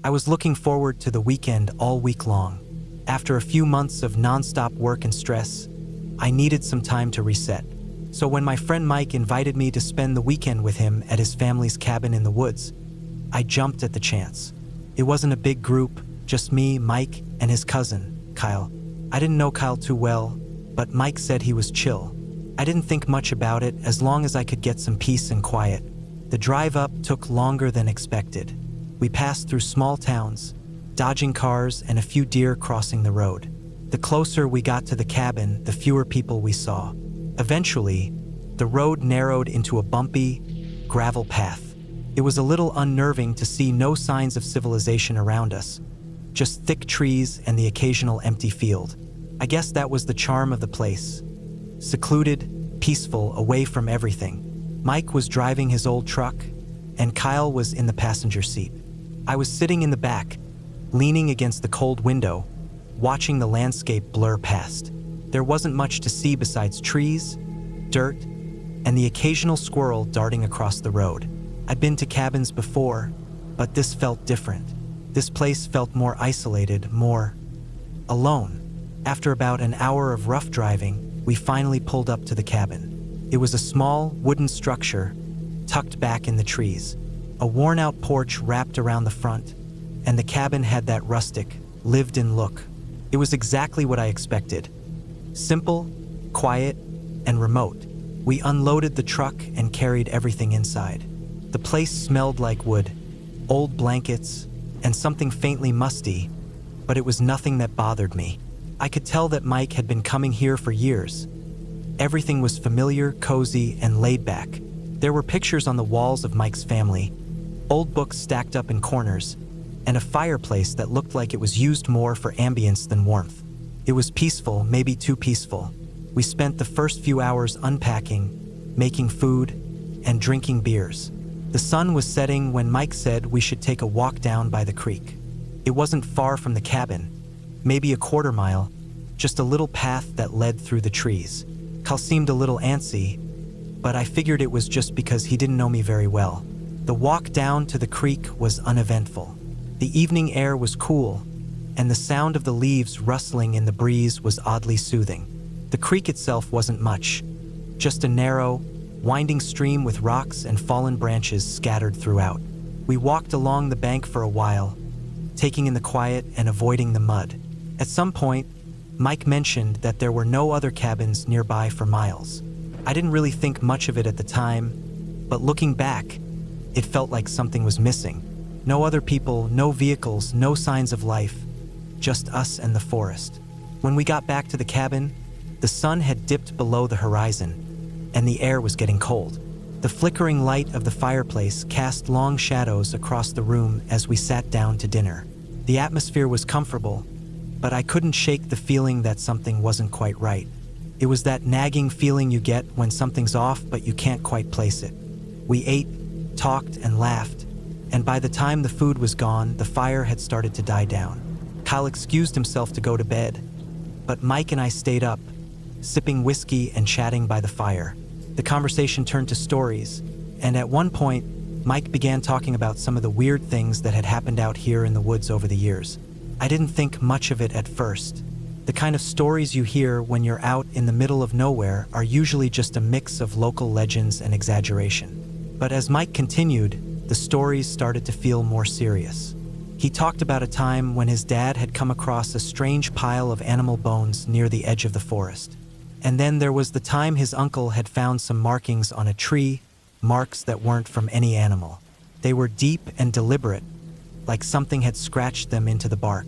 I was looking forward to the weekend all week long. After a few months of nonstop work and stress, I needed some time to reset. So when my friend Mike invited me to spend the weekend with him at his family's cabin in the woods, I jumped at the chance. It wasn't a big group, just me, Mike, and his cousin, Kyle. I didn't know Kyle too well, but Mike said he was chill. I didn't think much about it as long as I could get some peace and quiet. The drive up took longer than expected. We passed through small towns, dodging cars and a few deer crossing the road. The closer we got to the cabin, the fewer people we saw. Eventually, the road narrowed into a bumpy, gravel path. It was a little unnerving to see no signs of civilization around us, just thick trees and the occasional empty field. I guess that was the charm of the place. Secluded, peaceful, away from everything. Mike was driving his old truck, and Kyle was in the passenger seat. I was sitting in the back, leaning against the cold window, watching the landscape blur past. There wasn't much to see besides trees, dirt, and the occasional squirrel darting across the road. I'd been to cabins before, but this felt different. This place felt more isolated, more alone. After about an hour of rough driving, we finally pulled up to the cabin. It was a small, wooden structure tucked back in the trees. A worn-out porch wrapped around the front, and the cabin had that rustic, lived-in look. It was exactly what I expected. Simple, quiet, and remote. We unloaded the truck and carried everything inside. The place smelled like wood, old blankets, and something faintly musty, but it was nothing that bothered me. I could tell that Mike had been coming here for years. Everything was familiar, cozy, and laid back. There were pictures on the walls of Mike's family, old books stacked up in corners, and a fireplace that looked like it was used more for ambience than warmth. It was peaceful, maybe too peaceful. We spent the first few hours unpacking, making food, and drinking beers. The sun was setting when Mike said we should take a walk down by the creek. It wasn't far from the cabin, maybe a quarter mile, just a little path that led through the trees. Kyle seemed a little antsy, but I figured it was just because he didn't know me very well. The walk down to the creek was uneventful. The evening air was cool, and the sound of the leaves rustling in the breeze was oddly soothing. The creek itself wasn't much, just a narrow, winding stream with rocks and fallen branches scattered throughout. We walked along the bank for a while, taking in the quiet and avoiding the mud. At some point, Mike mentioned that there were no other cabins nearby for miles. I didn't really think much of it at the time, but looking back, it felt like something was missing. No other people, no vehicles, no signs of life, just us and the forest. When we got back to the cabin, the sun had dipped below the horizon, and the air was getting cold. The flickering light of the fireplace cast long shadows across the room as we sat down to dinner. The atmosphere was comfortable, but I couldn't shake the feeling that something wasn't quite right. It was that nagging feeling you get when something's off but you can't quite place it. We ate, talked, and laughed, and by the time the food was gone, the fire had started to die down. Kyle excused himself to go to bed, but Mike and I stayed up, sipping whiskey and chatting by the fire. The conversation turned to stories, and at one point, Mike began talking about some of the weird things that had happened out here in the woods over the years. I didn't think much of it at first. The kind of stories you hear when you're out in the middle of nowhere are usually just a mix of local legends and exaggeration. But as Mike continued, the stories started to feel more serious. He talked about a time when his dad had come across a strange pile of animal bones near the edge of the forest. And then there was the time his uncle had found some markings on a tree, marks that weren't from any animal. They were deep and deliberate, like something had scratched them into the bark.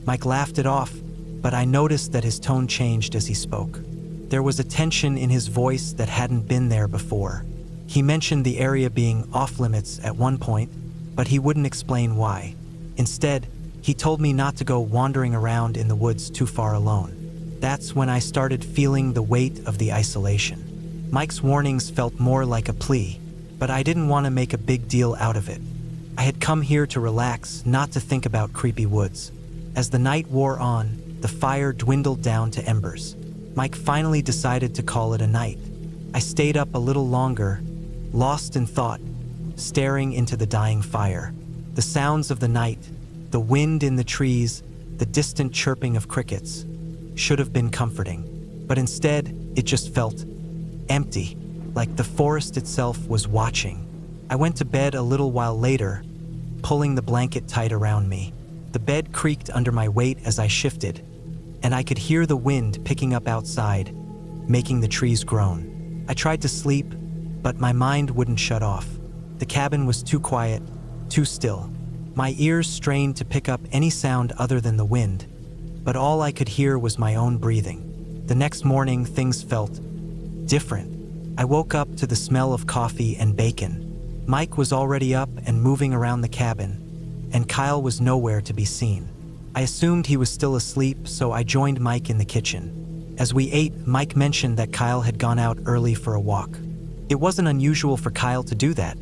Mike laughed it off, but I noticed that his tone changed as he spoke. There was a tension in his voice that hadn't been there before. He mentioned the area being off-limits at one point, but he wouldn't explain why. Instead, he told me not to go wandering around in the woods too far alone. That's when I started feeling the weight of the isolation. Mike's warnings felt more like a plea, but I didn't want to make a big deal out of it. I had come here to relax, not to think about creepy woods. As the night wore on, the fire dwindled down to embers. Mike finally decided to call it a night. I stayed up a little longer, lost in thought, staring into the dying fire. The sounds of the night, The wind in the trees, the distant chirping of crickets, should have been comforting. But instead, it just felt empty, like the forest itself was watching. I went to bed a little while later, pulling the blanket tight around me. The bed creaked under my weight as I shifted, and I could hear the wind picking up outside, making the trees groan. I tried to sleep, but my mind wouldn't shut off. The cabin was too quiet, too still. My ears strained to pick up any sound other than the wind, but all I could hear was my own breathing. The next morning, things felt different. I woke up to the smell of coffee and bacon. Mike was already up and moving around the cabin, and Kyle was nowhere to be seen. I assumed he was still asleep, so I joined Mike in the kitchen. As we ate, Mike mentioned that Kyle had gone out early for a walk. It wasn't unusual for Kyle to do that.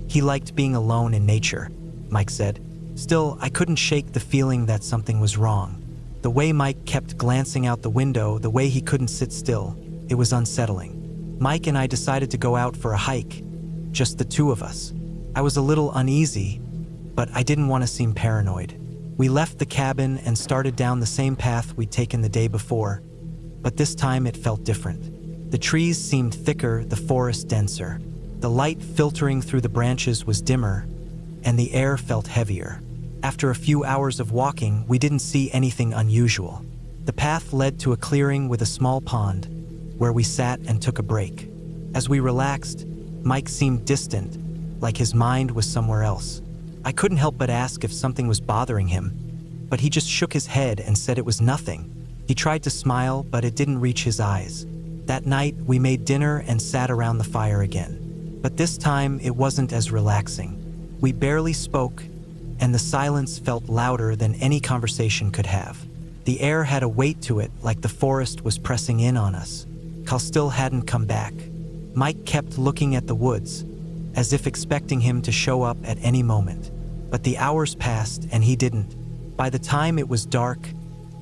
He liked being alone in nature, Mike said. Still, I couldn't shake the feeling that something was wrong. The way Mike kept glancing out the window, the way he couldn't sit still, it was unsettling. Mike and I decided to go out for a hike, just the two of us. I was a little uneasy, but I didn't want to seem paranoid. We left the cabin and started down the same path we'd taken the day before, but this time it felt different. The trees seemed thicker, the forest denser. The light filtering through the branches was dimmer, and the air felt heavier. After a few hours of walking, we didn't see anything unusual. The path led to a clearing with a small pond, where we sat and took a break. As we relaxed, Mike seemed distant, like his mind was somewhere else. I couldn't help but ask if something was bothering him, but he just shook his head and said it was nothing. He tried to smile, but it didn't reach his eyes. That night, we made dinner and sat around the fire again. But this time, it wasn't as relaxing. We barely spoke, and the silence felt louder than any conversation could have. The air had a weight to it, like the forest was pressing in on us. Kyle still hadn't come back. Mike kept looking at the woods, as if expecting him to show up at any moment. But the hours passed, and he didn't. By the time it was dark,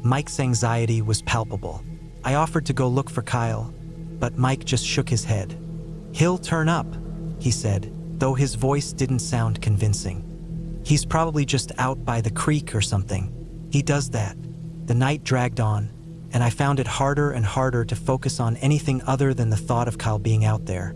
Mike's anxiety was palpable. I offered to go look for Kyle, but Mike just shook his head. "He'll turn up," he said, though his voice didn't sound convincing. "He's probably just out by the creek or something. He does that." The night dragged on, and I found it harder and harder to focus on anything other than the thought of Kyle being out there,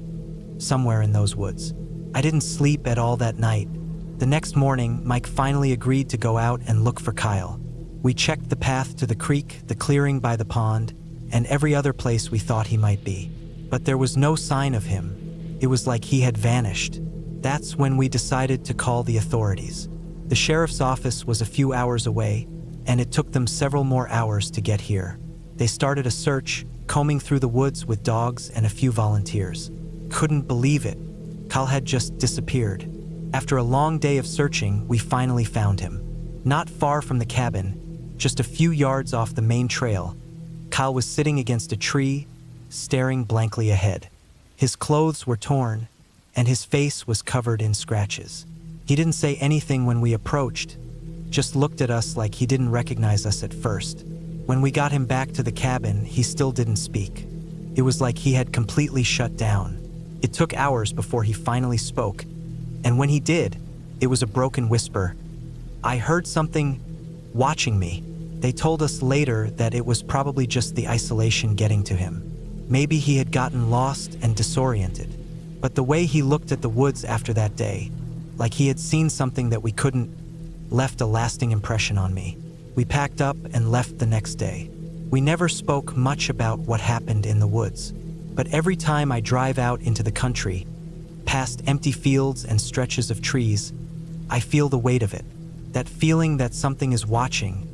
somewhere in those woods. I didn't sleep at all that night. The next morning, Mike finally agreed to go out and look for Kyle. We checked the path to the creek, the clearing by the pond, and every other place we thought he might be. But there was no sign of him. It was like he had vanished. That's when we decided to call the authorities. The sheriff's office was a few hours away, and it took them several more hours to get here. They started a search, combing through the woods with dogs and a few volunteers. Couldn't believe it. Kyle had just disappeared. After a long day of searching, we finally found him. Not far from the cabin, just a few yards off the main trail, Kyle was sitting against a tree, staring blankly ahead. His clothes were torn, and his face was covered in scratches. He didn't say anything when we approached, just looked at us like he didn't recognize us at first. When we got him back to the cabin, he still didn't speak. It was like he had completely shut down. It took hours before he finally spoke, and when he did, it was a broken whisper. "I heard something watching me." They told us later that it was probably just the isolation getting to him. Maybe he had gotten lost and disoriented. But the way he looked at the woods after that day, like he had seen something that we couldn't, left a lasting impression on me. We packed up and left the next day. We never spoke much about what happened in the woods, but every time I drive out into the country, past empty fields and stretches of trees, I feel the weight of it, that feeling that something is watching,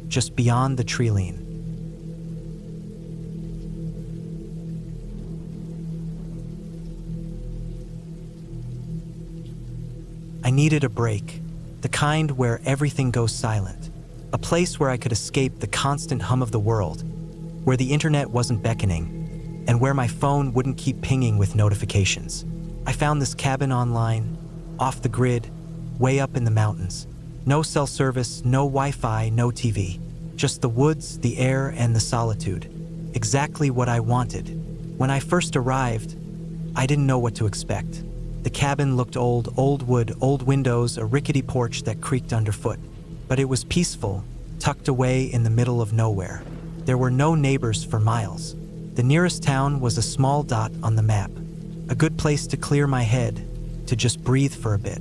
just beyond the tree line. I needed a break, the kind where everything goes silent, a place where I could escape the constant hum of the world, where the internet wasn't beckoning, and where my phone wouldn't keep pinging with notifications. I found this cabin online, off the grid, way up in the mountains. No cell service, no Wi-Fi, no TV. Just the woods, the air, and the solitude. Exactly what I wanted. When I first arrived, I didn't know what to expect. The cabin looked old wood, old windows, a rickety porch that creaked underfoot. but it was peaceful, tucked away in the middle of nowhere. There were no neighbors for miles. The nearest town was a small dot on the map, a good place to clear my head, to just breathe for a bit.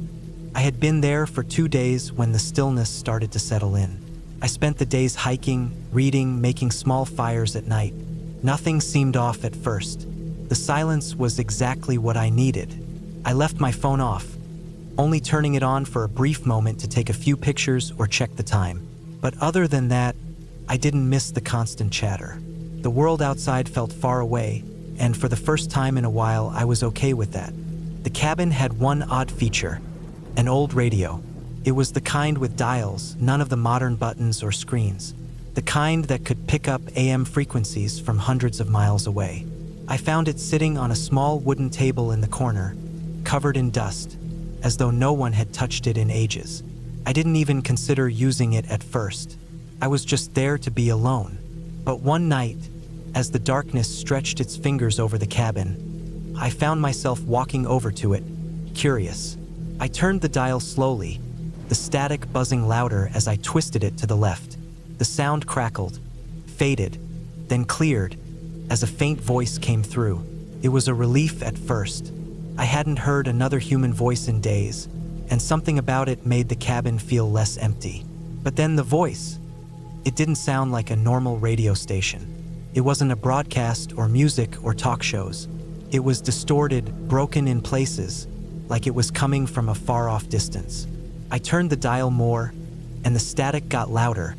I had been there for 2 days when the stillness started to settle in. I spent the days hiking, reading, making small fires at night. Nothing seemed off at first. The silence was exactly what I needed. I left my phone off, only turning it on for a brief moment to take a few pictures or check the time. But other than that, I didn't miss the constant chatter. The world outside felt far away, and for the first time in a while, I was okay with that. The cabin had one odd feature: an old radio. It was the kind with dials, none of the modern buttons or screens. The kind that could pick up AM frequencies from hundreds of miles away. I found it sitting on a small wooden table in the corner, covered in dust, as though no one had touched it in ages. I didn't even consider using it at first. I was just there to be alone. But one night, as the darkness stretched its fingers over the cabin, I found myself walking over to it, curious. I turned the dial slowly, the static buzzing louder as I twisted it to the left. The sound crackled, faded, then cleared, as a faint voice came through. It was a relief at first. I hadn't heard another human voice in days, and something about it made the cabin feel less empty. But then the voice, it didn't sound like a normal radio station. It wasn't a broadcast or music or talk shows. It was distorted, broken in places, like it was coming from a far-off distance. I turned the dial more, and the static got louder,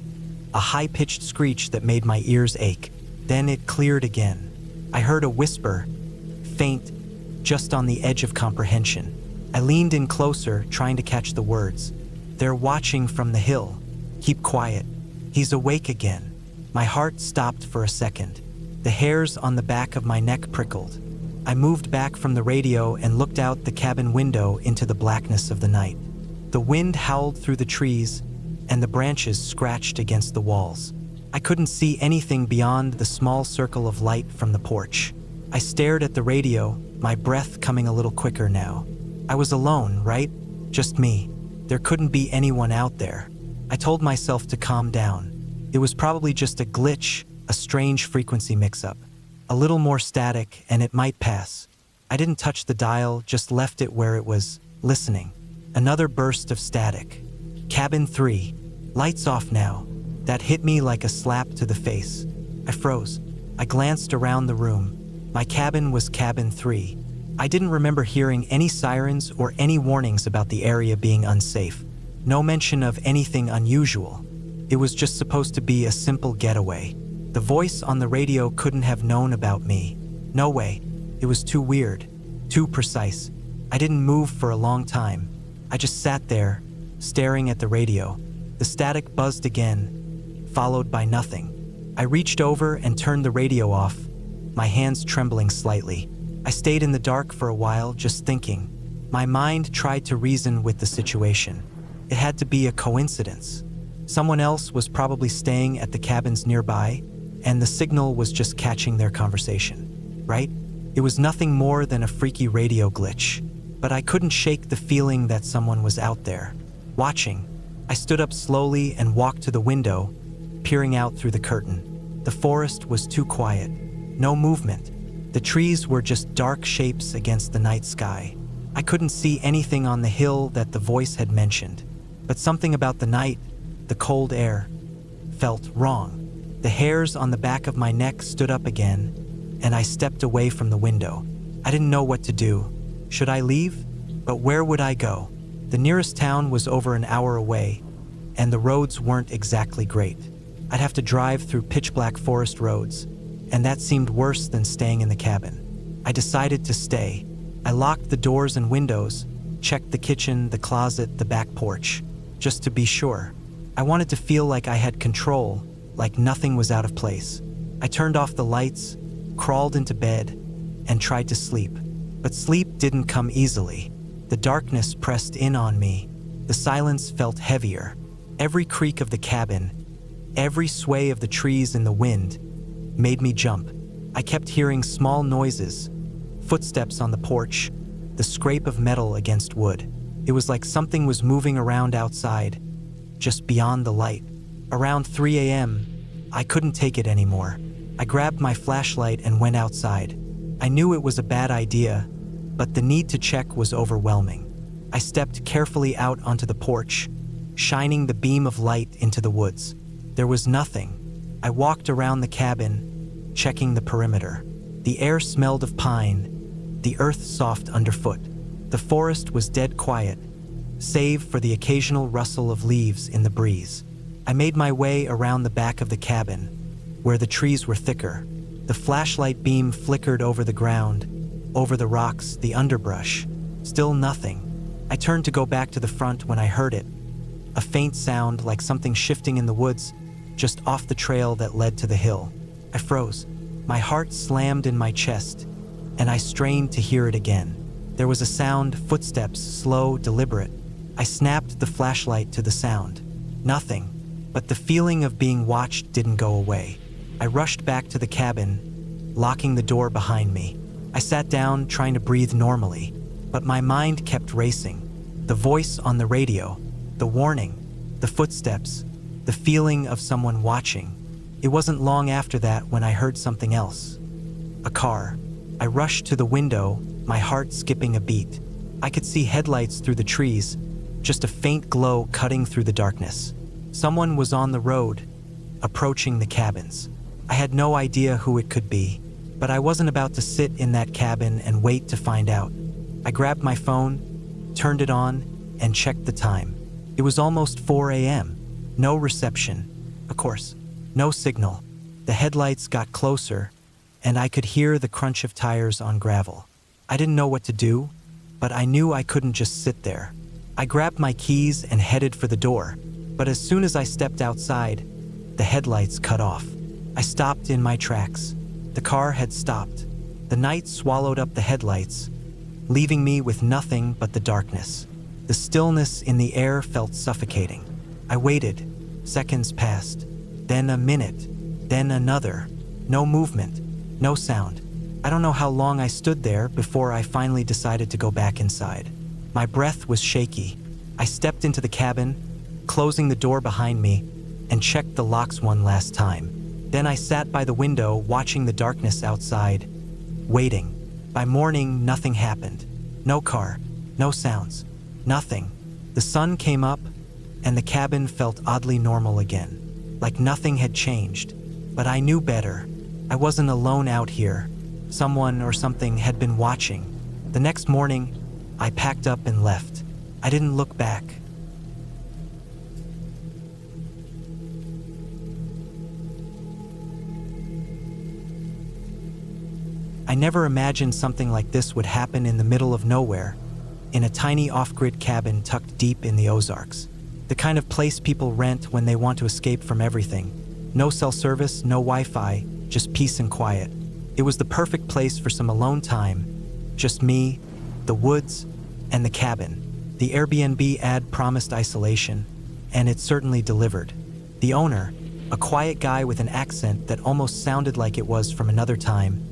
a high-pitched screech that made my ears ache. Then it cleared again. I heard a whisper, faint, just on the edge of comprehension. I leaned in closer, trying to catch the words. "They're watching from the hill. Keep quiet. He's awake again." My heart stopped for a second. The hairs on the back of my neck prickled. I moved back from the radio and looked out the cabin window into the blackness of the night. The wind howled through the trees, and the branches scratched against the walls. I couldn't see anything beyond the small circle of light from the porch. I stared at the radio, my breath coming a little quicker now. I was alone, right? Just me. There couldn't be anyone out there. I told myself to calm down. It was probably just a glitch, a strange frequency mix-up. A little more static, and it might pass. I didn't touch the dial, just left it where it was, listening. Another burst of static. Cabin 3. Lights off now. That hit me like a slap to the face. I froze. I glanced around the room. My cabin was cabin 3. I didn't remember hearing any sirens or any warnings about the area being unsafe. No mention of anything unusual. It was just supposed to be a simple getaway. The voice on the radio couldn't have known about me. No way. It was too weird, too precise. I didn't move for a long time. I just sat there, staring at the radio. The static buzzed again, followed by nothing. I reached over and turned the radio off, my hands trembling slightly. I stayed in the dark for a while, just thinking. My mind tried to reason with the situation. It had to be a coincidence. Someone else was probably staying at the cabins nearby, and the signal was just catching their conversation, right? It was nothing more than a freaky radio glitch, but I couldn't shake the feeling that someone was out there, watching. I stood up slowly and walked to the window, peering out through the curtain. The forest was too quiet. No movement. The trees were just dark shapes against the night sky. I couldn't see anything on the hill that the voice had mentioned, but something about the night, the cold air, felt wrong. The hairs on the back of my neck stood up again, and I stepped away from the window. I didn't know what to do. Should I leave? But where would I go? The nearest town was over an hour away, and the roads weren't exactly great. I'd have to drive through pitch-black forest roads, and that seemed worse than staying in the cabin. I decided to stay. I locked the doors and windows, checked the kitchen, the closet, the back porch, just to be sure. I wanted to feel like I had control, like nothing was out of place. I turned off the lights, crawled into bed, and tried to sleep. But sleep didn't come easily. The darkness pressed in on me. The silence felt heavier. Every creak of the cabin, every sway of the trees in the wind, made me jump. I kept hearing small noises, footsteps on the porch, the scrape of metal against wood. It was like something was moving around outside, just beyond the light. Around 3 a.m., I couldn't take it anymore. I grabbed my flashlight and went outside. I knew it was a bad idea, but the need to check was overwhelming. I stepped carefully out onto the porch, shining the beam of light into the woods. There was nothing. I walked around the cabin, checking the perimeter. The air smelled of pine, the earth soft underfoot. The forest was dead quiet, save for the occasional rustle of leaves in the breeze. I made my way around the back of the cabin, where the trees were thicker. The flashlight beam flickered over the ground, over the rocks, the underbrush. Still nothing. I turned to go back to the front when I heard it. A faint sound like something shifting in the woods, just off the trail that led to the hill. I froze. My heart slammed in my chest, and I strained to hear it again. There was a sound, footsteps, slow, deliberate. I snapped the flashlight to the sound. Nothing, but the feeling of being watched didn't go away. I rushed back to the cabin, locking the door behind me. I sat down, trying to breathe normally, but my mind kept racing. The voice on the radio, the warning, the footsteps, the feeling of someone watching. It wasn't long after that when I heard something else. A car. I rushed to the window, my heart skipping a beat. I could see headlights through the trees, just a faint glow cutting through the darkness. Someone was on the road, approaching the cabins. I had no idea who it could be, but I wasn't about to sit in that cabin and wait to find out. I grabbed my phone, turned it on, and checked the time. It was almost 4 a.m. No reception. Of course, no signal. The headlights got closer, and I could hear the crunch of tires on gravel. I didn't know what to do, but I knew I couldn't just sit there. I grabbed my keys and headed for the door, but as soon as I stepped outside, the headlights cut off. I stopped in my tracks. The car had stopped. The night swallowed up the headlights, leaving me with nothing but the darkness. The stillness in the air felt suffocating. I waited. Seconds passed. Then a minute. Then another. No movement. No sound. I don't know how long I stood there before I finally decided to go back inside. My breath was shaky. I stepped into the cabin, closing the door behind me, and checked the locks one last time. Then I sat by the window, watching the darkness outside, waiting. By morning, nothing happened. No car, no sounds, nothing. The sun came up, and the cabin felt oddly normal again, like nothing had changed. But I knew better. I wasn't alone out here. Someone or something had been watching. The next morning, I packed up and left. I didn't look back. I never imagined something like this would happen in the middle of nowhere, in a tiny off-grid cabin tucked deep in the Ozarks. The kind of place people rent when they want to escape from everything. No cell service, no Wi-Fi, just peace and quiet. It was the perfect place for some alone time. Just me, the woods, and the cabin. The Airbnb ad promised isolation, and it certainly delivered. The owner, a quiet guy with an accent that almost sounded like it was from another time,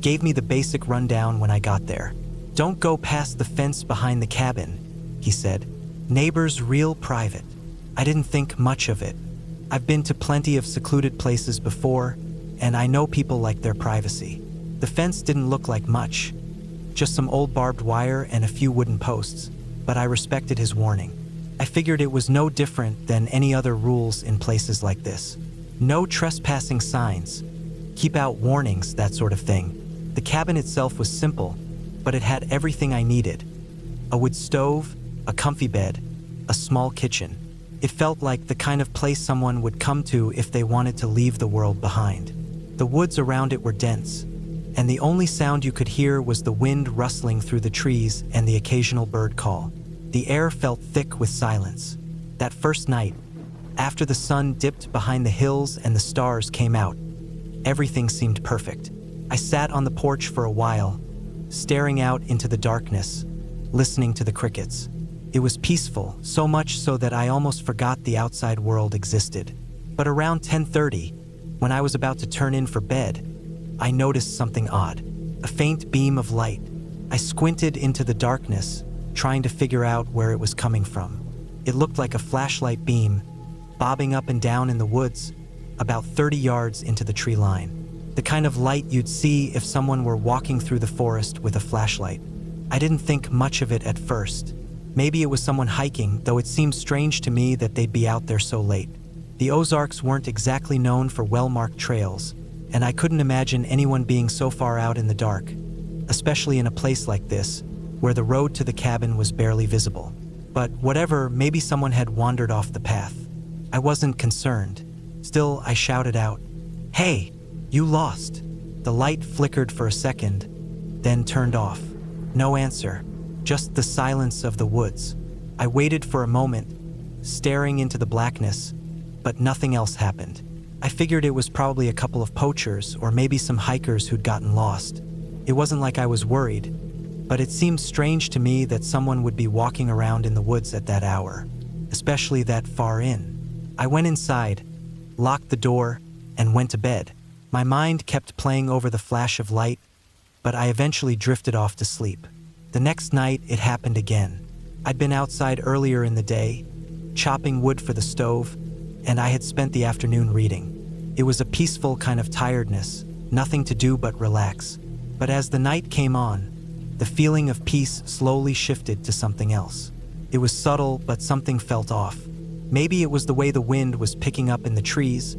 gave me the basic rundown when I got there. "Don't go past the fence behind the cabin," he said. "Neighbors real private." I didn't think much of it. I've been to plenty of secluded places before, and I know people like their privacy. The fence didn't look like much, just some old barbed wire and a few wooden posts, but I respected his warning. I figured it was no different than any other rules in places like this. No trespassing signs, keep out warnings, that sort of thing. The cabin itself was simple, but it had everything I needed. A wood stove, a comfy bed, a small kitchen. It felt like the kind of place someone would come to if they wanted to leave the world behind. The woods around it were dense, and the only sound you could hear was the wind rustling through the trees and the occasional bird call. The air felt thick with silence. That first night, after the sun dipped behind the hills and the stars came out, everything seemed perfect. I sat on the porch for a while, staring out into the darkness, listening to the crickets. It was peaceful, so much so that I almost forgot the outside world existed. But around 10:30, when I was about to turn in for bed, I noticed something odd. A faint beam of light. I squinted into the darkness, trying to figure out where it was coming from. It looked like a flashlight beam, bobbing up and down in the woods, about 30 yards into the tree line. The kind of light you'd see if someone were walking through the forest with a flashlight. I didn't think much of it at first. Maybe it was someone hiking, though it seemed strange to me that they'd be out there so late. The Ozarks weren't exactly known for well-marked trails, and I couldn't imagine anyone being so far out in the dark, especially in a place like this, where the road to the cabin was barely visible. But whatever, maybe someone had wandered off the path. I wasn't concerned. Still, I shouted out, "Hey, you lost!" The light flickered for a second, then turned off. No answer, just the silence of the woods. I waited for a moment, staring into the blackness, but nothing else happened. I figured it was probably a couple of poachers or maybe some hikers who'd gotten lost. It wasn't like I was worried, but it seemed strange to me that someone would be walking around in the woods at that hour, especially that far in. I went inside, locked the door, and went to bed. My mind kept playing over the flash of light, but I eventually drifted off to sleep. The next night, it happened again. I'd been outside earlier in the day, chopping wood for the stove, and I had spent the afternoon reading. It was a peaceful kind of tiredness, nothing to do but relax. But as the night came on, the feeling of peace slowly shifted to something else. It was subtle, but something felt off. Maybe it was the way the wind was picking up in the trees,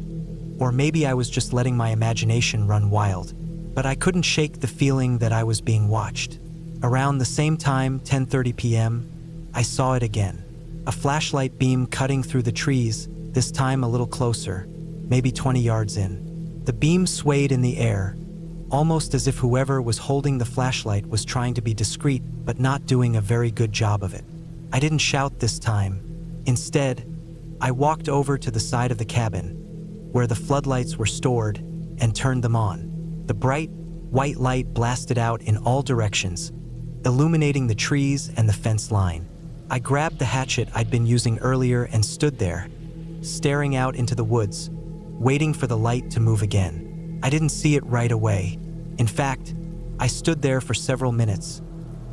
or maybe I was just letting my imagination run wild. But I couldn't shake the feeling that I was being watched. Around the same time, 10:30 p.m., I saw it again. A flashlight beam cutting through the trees, this time a little closer, maybe 20 yards in. The beam swayed in the air, almost as if whoever was holding the flashlight was trying to be discreet but not doing a very good job of it. I didn't shout this time. Instead, I walked over to the side of the cabin, where the floodlights were stored, and turned them on. The bright, white light blasted out in all directions, illuminating the trees and the fence line. I grabbed the hatchet I'd been using earlier and stood there, staring out into the woods, waiting for the light to move again. I didn't see it right away. In fact, I stood there for several minutes,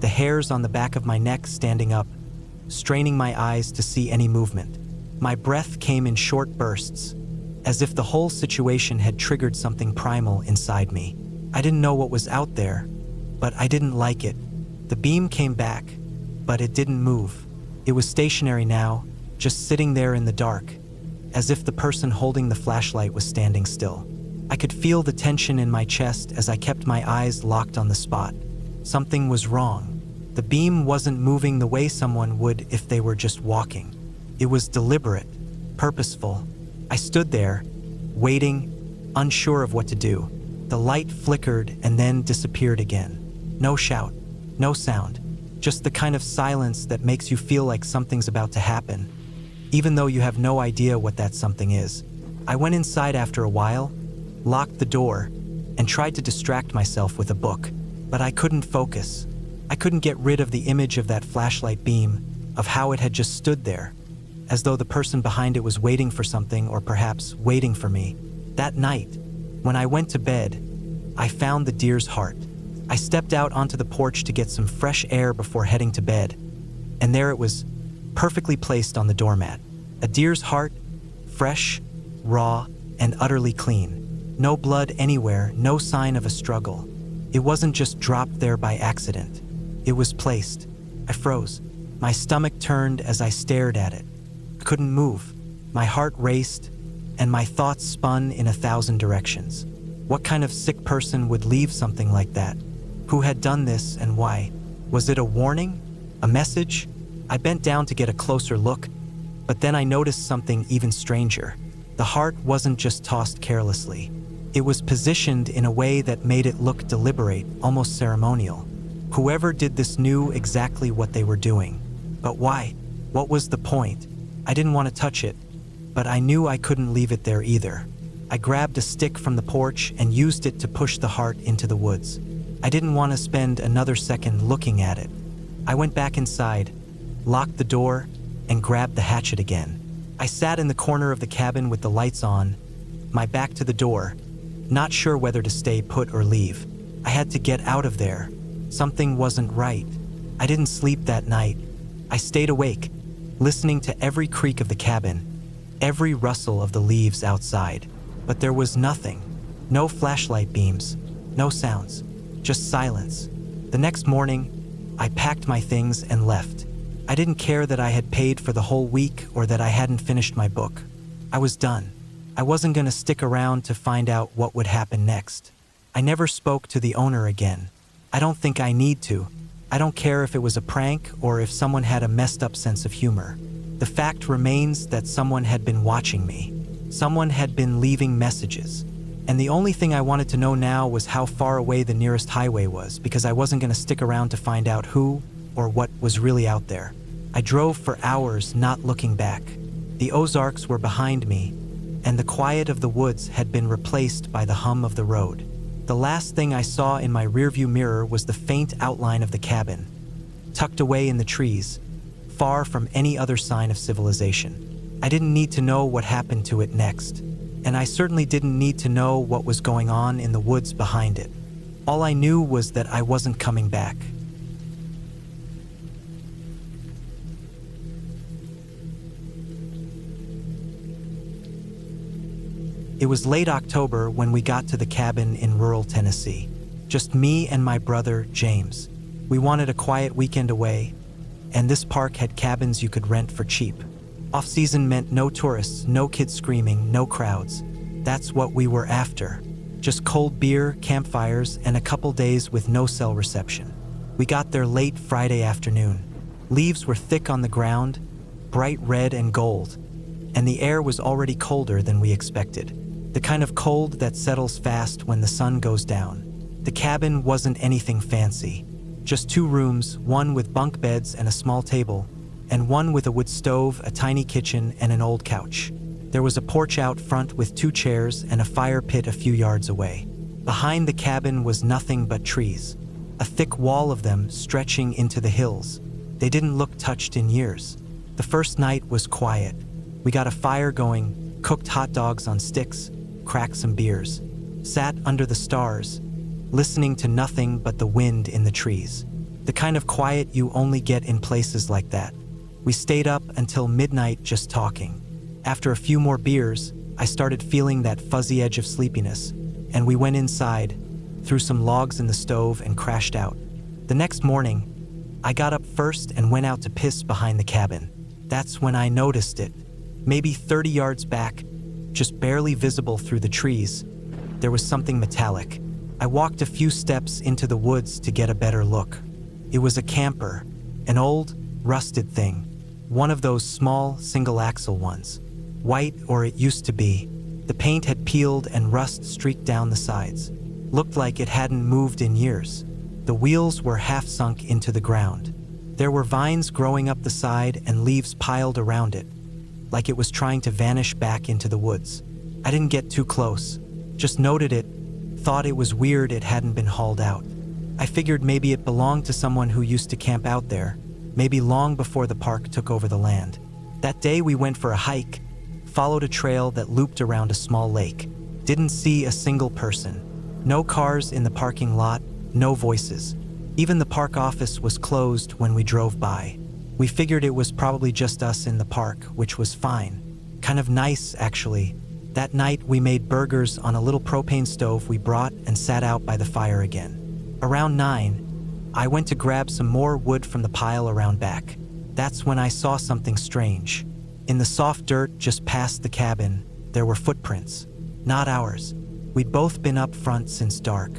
the hairs on the back of my neck standing up, straining my eyes to see any movement. My breath came in short bursts, as if the whole situation had triggered something primal inside me. I didn't know what was out there, but I didn't like it. The beam came back, but it didn't move. It was stationary now, just sitting there in the dark, as if the person holding the flashlight was standing still. I could feel the tension in my chest as I kept my eyes locked on the spot. Something was wrong. The beam wasn't moving the way someone would if they were just walking. It was deliberate, purposeful. I stood there, waiting, unsure of what to do. The light flickered and then disappeared again. No shout, no sound, just the kind of silence that makes you feel like something's about to happen, even though you have no idea what that something is. I went inside after a while, locked the door, and tried to distract myself with a book, but I couldn't focus. I couldn't get rid of the image of that flashlight beam, of how it had just stood there, as though the person behind it was waiting for something or perhaps waiting for me. That night, when I went to bed, I found the deer's heart. I stepped out onto the porch to get some fresh air before heading to bed, and there it was, perfectly placed on the doormat. A deer's heart, fresh, raw, and utterly clean. No blood anywhere, no sign of a struggle. It wasn't just dropped there by accident. It was placed. I froze. My stomach turned as I stared at it. Couldn't move. My heart raced, and my thoughts spun in 1,000 directions. What kind of sick person would leave something like that? Who had done this and why? Was it a warning? A message? I bent down to get a closer look, but then I noticed something even stranger. The heart wasn't just tossed carelessly. It was positioned in a way that made it look deliberate, almost ceremonial. Whoever did this knew exactly what they were doing. But why? What was the point? I didn't want to touch it, but I knew I couldn't leave it there either. I grabbed a stick from the porch and used it to push the heart into the woods. I didn't want to spend another second looking at it. I went back inside, locked the door, and grabbed the hatchet again. I sat in the corner of the cabin with the lights on, my back to the door, not sure whether to stay put or leave. I had to get out of there. Something wasn't right. I didn't sleep that night. I stayed awake, listening to every creak of the cabin, every rustle of the leaves outside. But there was nothing. No flashlight beams, no sounds, just silence. The next morning, I packed my things and left. I didn't care that I had paid for the whole week or that I hadn't finished my book. I was done. I wasn't going to stick around to find out what would happen next. I never spoke to the owner again. I don't think I need to. I don't care if it was a prank or if someone had a messed up sense of humor. The fact remains that someone had been watching me. Someone had been leaving messages. And the only thing I wanted to know now was how far away the nearest highway was, because I wasn't going to stick around to find out who or what was really out there. I drove for hours, not looking back. The Ozarks were behind me, and the quiet of the woods had been replaced by the hum of the road. The last thing I saw in my rearview mirror was the faint outline of the cabin, tucked away in the trees, far from any other sign of civilization. I didn't need to know what happened to it next, and I certainly didn't need to know what was going on in the woods behind it. All I knew was that I wasn't coming back. It was late October when we got to the cabin in rural Tennessee. Just me and my brother, James. We wanted a quiet weekend away, and this park had cabins you could rent for cheap. Off-season meant no tourists, no kids screaming, no crowds. That's what we were after. Just cold beer, campfires, and a couple days with no cell reception. We got there late Friday afternoon. Leaves were thick on the ground, bright red and gold, and the air was already colder than we expected. The kind of cold that settles fast when the sun goes down. The cabin wasn't anything fancy. Just 2 rooms, one with bunk beds and a small table, and one with a wood stove, a tiny kitchen, and an old couch. There was a porch out front with 2 chairs and a fire pit a few yards away. Behind the cabin was nothing but trees, a thick wall of them stretching into the hills. They didn't look touched in years. The first night was quiet. We got a fire going, cooked hot dogs on sticks, cracked some beers, sat under the stars, listening to nothing but the wind in the trees. The kind of quiet you only get in places like that. We stayed up until midnight just talking. After a few more beers, I started feeling that fuzzy edge of sleepiness, and we went inside, threw some logs in the stove, and crashed out. The next morning, I got up first and went out to piss behind the cabin. That's when I noticed it. Maybe 30 yards back, just barely visible through the trees, there was something metallic. I walked a few steps into the woods to get a better look. It was a camper, an old, rusted thing, one of those small, single-axle ones. White, or it used to be. The paint had peeled and rust streaked down the sides. Looked like it hadn't moved in years. The wheels were half sunk into the ground. There were vines growing up the side and leaves piled around it, like it was trying to vanish back into the woods. I didn't get too close, just noted it, thought it was weird it hadn't been hauled out. I figured maybe it belonged to someone who used to camp out there, maybe long before the park took over the land. That day we went for a hike, followed a trail that looped around a small lake. Didn't see a single person. No cars in the parking lot, no voices. Even the park office was closed when we drove by. We figured it was probably just us in the park, which was fine. Kind of nice, actually. That night, we made burgers on a little propane stove we brought and sat out by the fire again. Around 9, I went to grab some more wood from the pile around back. That's when I saw something strange. In the soft dirt just past the cabin, there were footprints. Not ours. We'd both been up front since dark.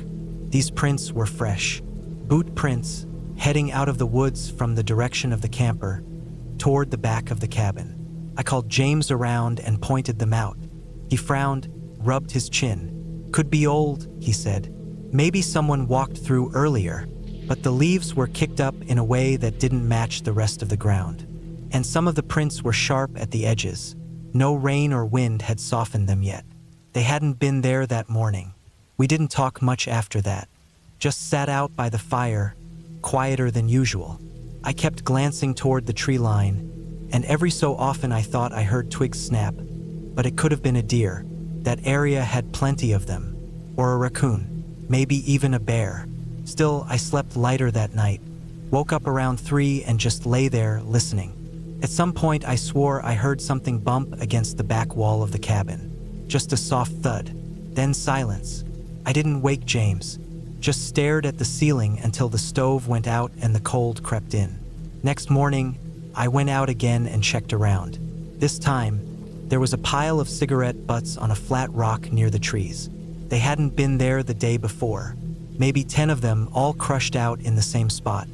These prints were fresh. Boot prints, heading out of the woods from the direction of the camper, toward the back of the cabin. I called James around and pointed them out. He frowned, rubbed his chin. Could be old, he said. Maybe someone walked through earlier, but the leaves were kicked up in a way that didn't match the rest of the ground. And some of the prints were sharp at the edges. No rain or wind had softened them yet. They hadn't been there that morning. We didn't talk much after that. Just sat out by the fire, quieter than usual. I kept glancing toward the tree line, and every so often I thought I heard twigs snap, but it could have been a deer. That area had plenty of them. Or a raccoon, maybe even a bear. Still, I slept lighter that night. Woke up around 3 and just lay there listening. At some point, I swore I heard something bump against the back wall of the cabin. Just a soft thud, then silence. I didn't wake James, just stared at the ceiling until the stove went out and the cold crept in. Next morning, I went out again and checked around. This time, there was a pile of cigarette butts on a flat rock near the trees. They hadn't been there the day before. Maybe 10 of them, all crushed out in the same spot.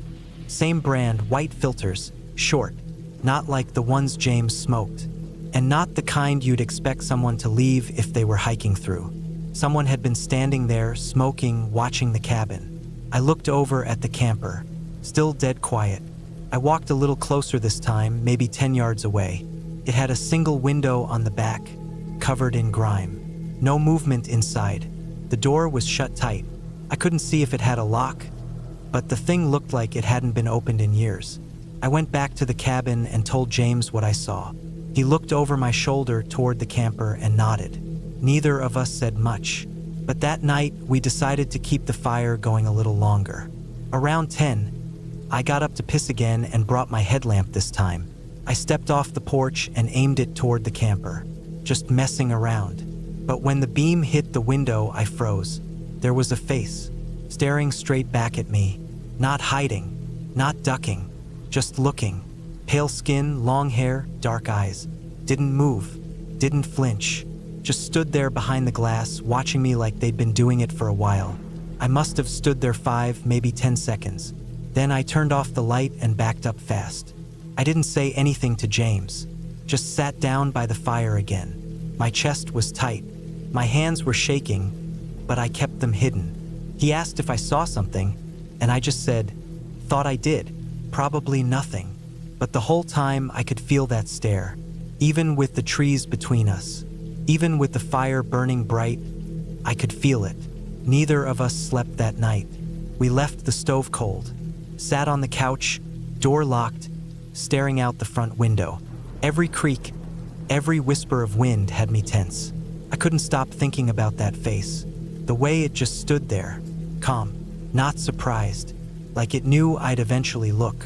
Same brand, white filters, short, not like the ones James smoked, and not the kind you'd expect someone to leave if they were hiking through. Someone had been standing there, smoking, watching the cabin. I looked over at the camper, still dead quiet. I walked a little closer this time, maybe 10 yards away. It had a single window on the back, covered in grime. No movement inside. The door was shut tight. I couldn't see if it had a lock, but the thing looked like it hadn't been opened in years. I went back to the cabin and told James what I saw. He looked over my shoulder toward the camper and nodded. Neither of us said much, but that night we decided to keep the fire going a little longer. Around 10, I got up to piss again and brought my headlamp this time. I stepped off the porch and aimed it toward the camper, just messing around. But when the beam hit the window, I froze. There was a face, staring straight back at me, not hiding, not ducking, just looking. Pale skin, long hair, dark eyes. Didn't move, didn't flinch. Just stood there behind the glass, watching me like they'd been doing it for a while. I must have stood there 5, maybe 10 seconds. Then I turned off the light and backed up fast. I didn't say anything to James, just sat down by the fire again. My chest was tight. My hands were shaking, but I kept them hidden. He asked if I saw something, and I just said, "Thought I did. Probably nothing." But the whole time I could feel that stare, even with the trees between us, even with the fire burning bright, I could feel it. Neither of us slept that night. We left the stove cold, sat on the couch, door locked, staring out the front window. Every creak, every whisper of wind had me tense. I couldn't stop thinking about that face, the way it just stood there, calm, not surprised, like it knew I'd eventually look.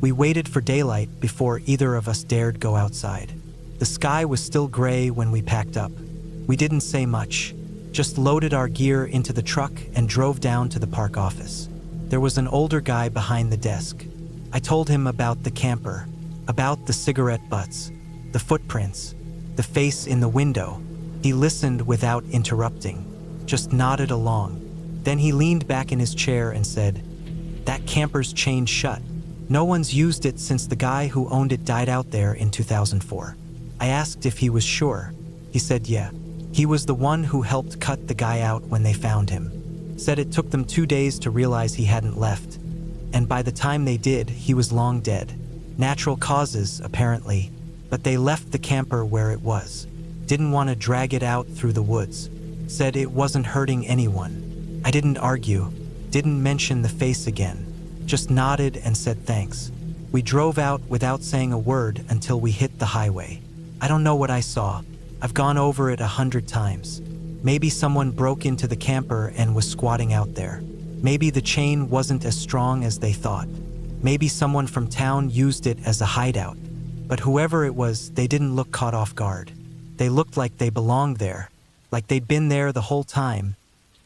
We waited for daylight before either of us dared go outside. The sky was still gray when we packed up. We didn't say much, just loaded our gear into the truck and drove down to the park office. There was an older guy behind the desk. I told him about the camper, about the cigarette butts, the footprints, the face in the window. He listened without interrupting, just nodded along. Then he leaned back in his chair and said, "That camper's chained shut. No one's used it since the guy who owned it died out there in 2004. I asked if he was sure. He said yeah. He was the one who helped cut the guy out when they found him. Said it took them 2 days to realize he hadn't left. And by the time they did, he was long dead. Natural causes, apparently. But they left the camper where it was. Didn't want to drag it out through the woods. Said it wasn't hurting anyone. I didn't argue. Didn't mention the face again. Just nodded and said thanks. We drove out without saying a word until we hit the highway. I don't know what I saw. I've gone over it 100 times. Maybe someone broke into the camper and was squatting out there. Maybe the chain wasn't as strong as they thought. Maybe someone from town used it as a hideout. But whoever it was, they didn't look caught off guard. They looked like they belonged there, like they'd been there the whole time,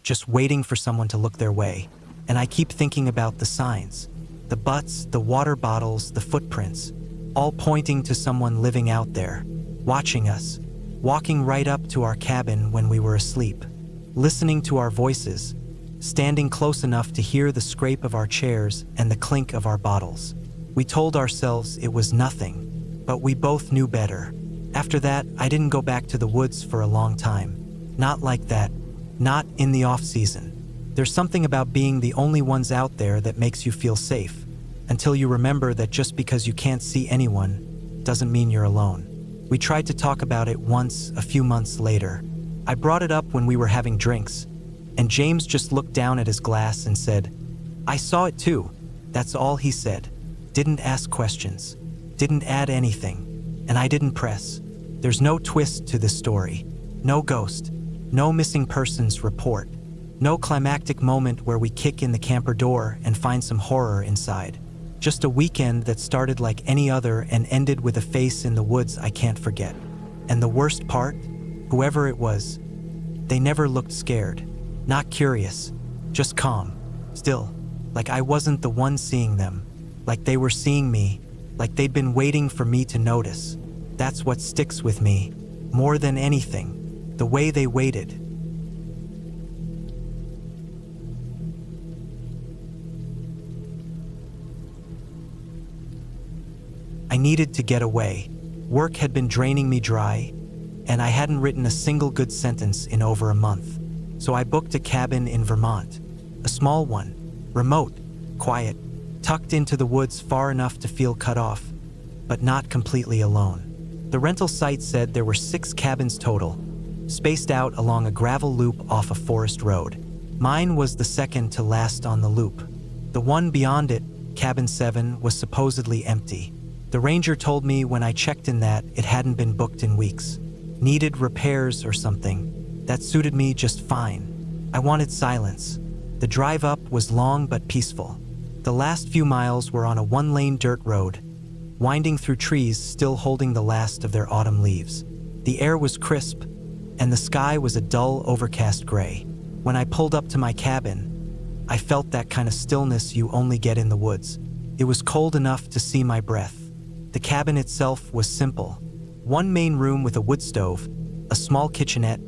just waiting for someone to look their way. And I keep thinking about the signs, the butts, the water bottles, the footprints, all pointing to someone living out there, watching us, walking right up to our cabin when we were asleep, listening to our voices, standing close enough to hear the scrape of our chairs and the clink of our bottles. We told ourselves it was nothing, but we both knew better. After that, I didn't go back to the woods for a long time. Not like that, not in the off-season. There's something about being the only ones out there that makes you feel safe, until you remember that just because you can't see anyone doesn't mean you're alone. We tried to talk about it once, a few months later. I brought it up when we were having drinks, and James just looked down at his glass and said, "I saw it too." That's all he said. Didn't ask questions, didn't add anything, and I didn't press. There's no twist to this story, no ghost, no missing persons report. No climactic moment where we kick in the camper door and find some horror inside. Just a weekend that started like any other and ended with a face in the woods I can't forget. And the worst part? Whoever it was, they never looked scared. Not curious, just calm. Still, like I wasn't the one seeing them. Like they were seeing me, like they'd been waiting for me to notice. That's what sticks with me, more than anything, the way they waited. I needed to get away. Work had been draining me dry, and I hadn't written a single good sentence in over a month. So I booked a cabin in Vermont, a small one, remote, quiet, tucked into the woods far enough to feel cut off, but not completely alone. The rental site said there were 6 cabins total, spaced out along a gravel loop off a forest road. Mine was the second to last on the loop. The one beyond it, cabin 7, was supposedly empty. The ranger told me when I checked in that it hadn't been booked in weeks. Needed repairs or something. That suited me just fine. I wanted silence. The drive up was long but peaceful. The last few miles were on a 1-lane dirt road, winding through trees still holding the last of their autumn leaves. The air was crisp, and the sky was a dull, overcast gray. When I pulled up to my cabin, I felt that kind of stillness you only get in the woods. It was cold enough to see my breath. The cabin itself was simple. 1 main room with a wood stove, a small kitchenette,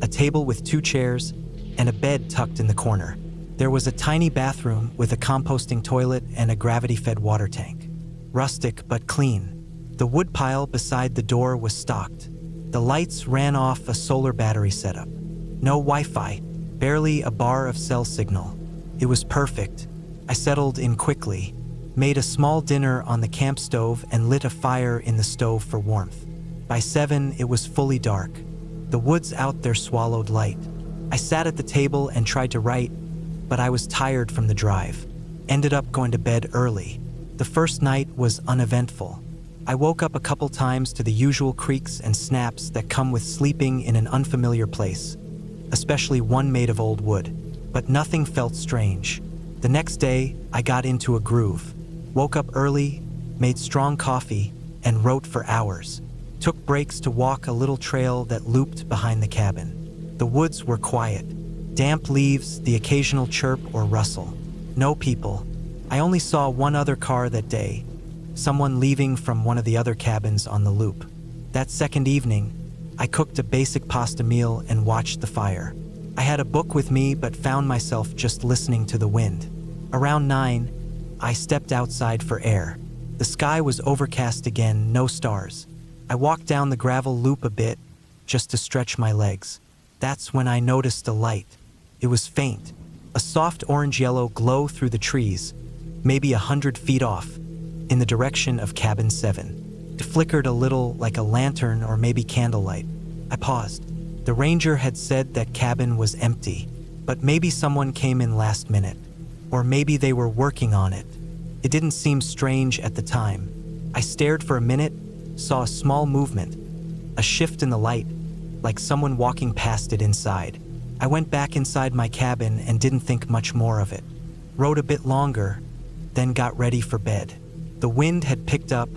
a table with 2 chairs, and a bed tucked in the corner. There was a tiny bathroom with a composting toilet and a gravity-fed water tank. Rustic but clean. The wood pile beside the door was stocked. The lights ran off a solar battery setup. No Wi-Fi, barely a bar of cell signal. It was perfect. I settled in quickly, made a small dinner on the camp stove and lit a fire in the stove for warmth. By 7, it was fully dark. The woods out there swallowed light. I sat at the table and tried to write, but I was tired from the drive. Ended up going to bed early. The first night was uneventful. I woke up a couple times to the usual creaks and snaps that come with sleeping in an unfamiliar place, especially one made of old wood, but nothing felt strange. The next day, I got into a groove. Woke up early, made strong coffee, and wrote for hours. Took breaks to walk a little trail that looped behind the cabin. The woods were quiet. Damp leaves, the occasional chirp or rustle. No people. I only saw one other car that day, someone leaving from one of the other cabins on the loop. That second evening, I cooked a basic pasta meal and watched the fire. I had a book with me but found myself just listening to the wind. Around 9, I stepped outside for air. The sky was overcast again, no stars. I walked down the gravel loop a bit, just to stretch my legs. That's when I noticed a light. It was faint, a soft orange-yellow glow through the trees, maybe 100 feet off, in the direction of cabin 7. It flickered a little like a lantern or maybe candlelight. I paused. The ranger had said that cabin was empty, but maybe someone came in last minute. Or maybe they were working on it. It didn't seem strange at the time. I stared for a minute, saw a small movement, a shift in the light, like someone walking past it inside. I went back inside my cabin and didn't think much more of it. Wrote a bit longer, then got ready for bed. The wind had picked up,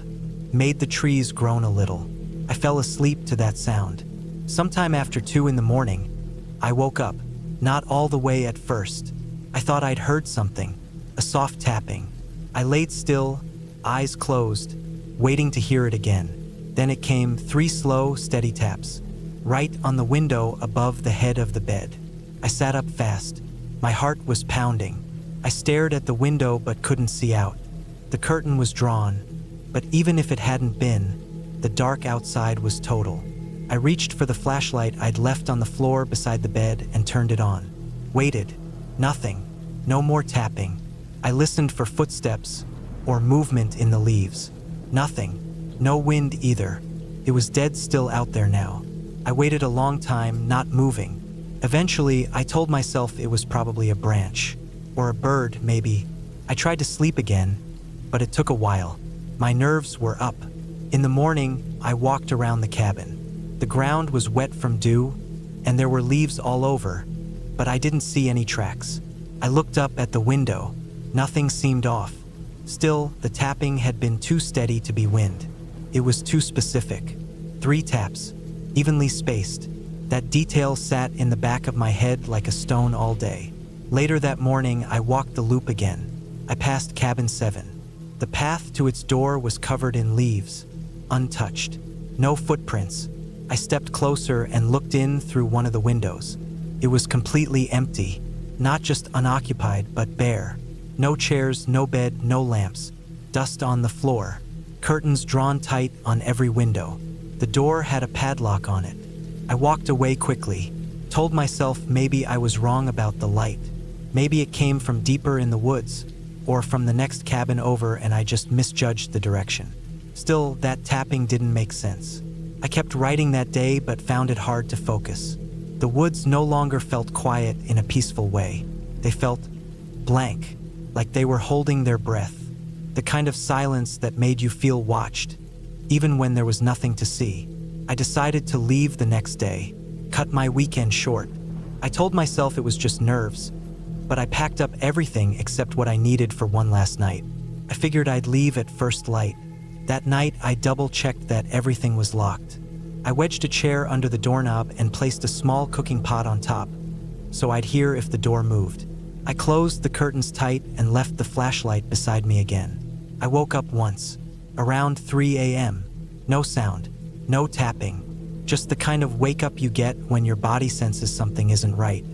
made the trees groan a little. I fell asleep to that sound. Sometime after 2 in the morning, I woke up, not all the way at first. I thought I'd heard something, a soft tapping. I laid still, eyes closed, waiting to hear it again. Then it came, 3 slow, steady taps, right on the window above the head of the bed. I sat up fast. My heart was pounding. I stared at the window but couldn't see out. The curtain was drawn, but even if it hadn't been, the dark outside was total. I reached for the flashlight I'd left on the floor beside the bed and turned it on. Waited. Nothing. No more tapping. I listened for footsteps or movement in the leaves. Nothing. No wind either. It was dead still out there now. I waited a long time, not moving. Eventually, I told myself it was probably a branch. Or a bird, maybe. I tried to sleep again, but it took a while. My nerves were up. In the morning, I walked around the cabin. The ground was wet from dew, and there were leaves all over, but I didn't see any tracks. I looked up at the window. Nothing seemed off. Still, the tapping had been too steady to be wind. It was too specific. 3 taps, evenly spaced. That detail sat in the back of my head like a stone all day. Later that morning, I walked the loop again. I passed cabin 7. The path to its door was covered in leaves, untouched. No footprints. I stepped closer and looked in through one of the windows. It was completely empty, not just unoccupied, but bare. No chairs, no bed, no lamps. Dust on the floor. Curtains drawn tight on every window. The door had a padlock on it. I walked away quickly, told myself maybe I was wrong about the light. Maybe it came from deeper in the woods, or from the next cabin over and I just misjudged the direction. Still, that tapping didn't make sense. I kept writing that day but found it hard to focus. The woods no longer felt quiet in a peaceful way. They felt blank, like they were holding their breath. The kind of silence that made you feel watched, even when there was nothing to see. I decided to leave the next day, cut my weekend short. I told myself it was just nerves, but I packed up everything except what I needed for one last night. I figured I'd leave at first light. That night, I double-checked that everything was locked. I wedged a chair under the doorknob and placed a small cooking pot on top, so I'd hear if the door moved. I closed the curtains tight and left the flashlight beside me again. I woke up once, around 3 a.m. No sound, no tapping, just the kind of wake-up you get when your body senses something isn't right.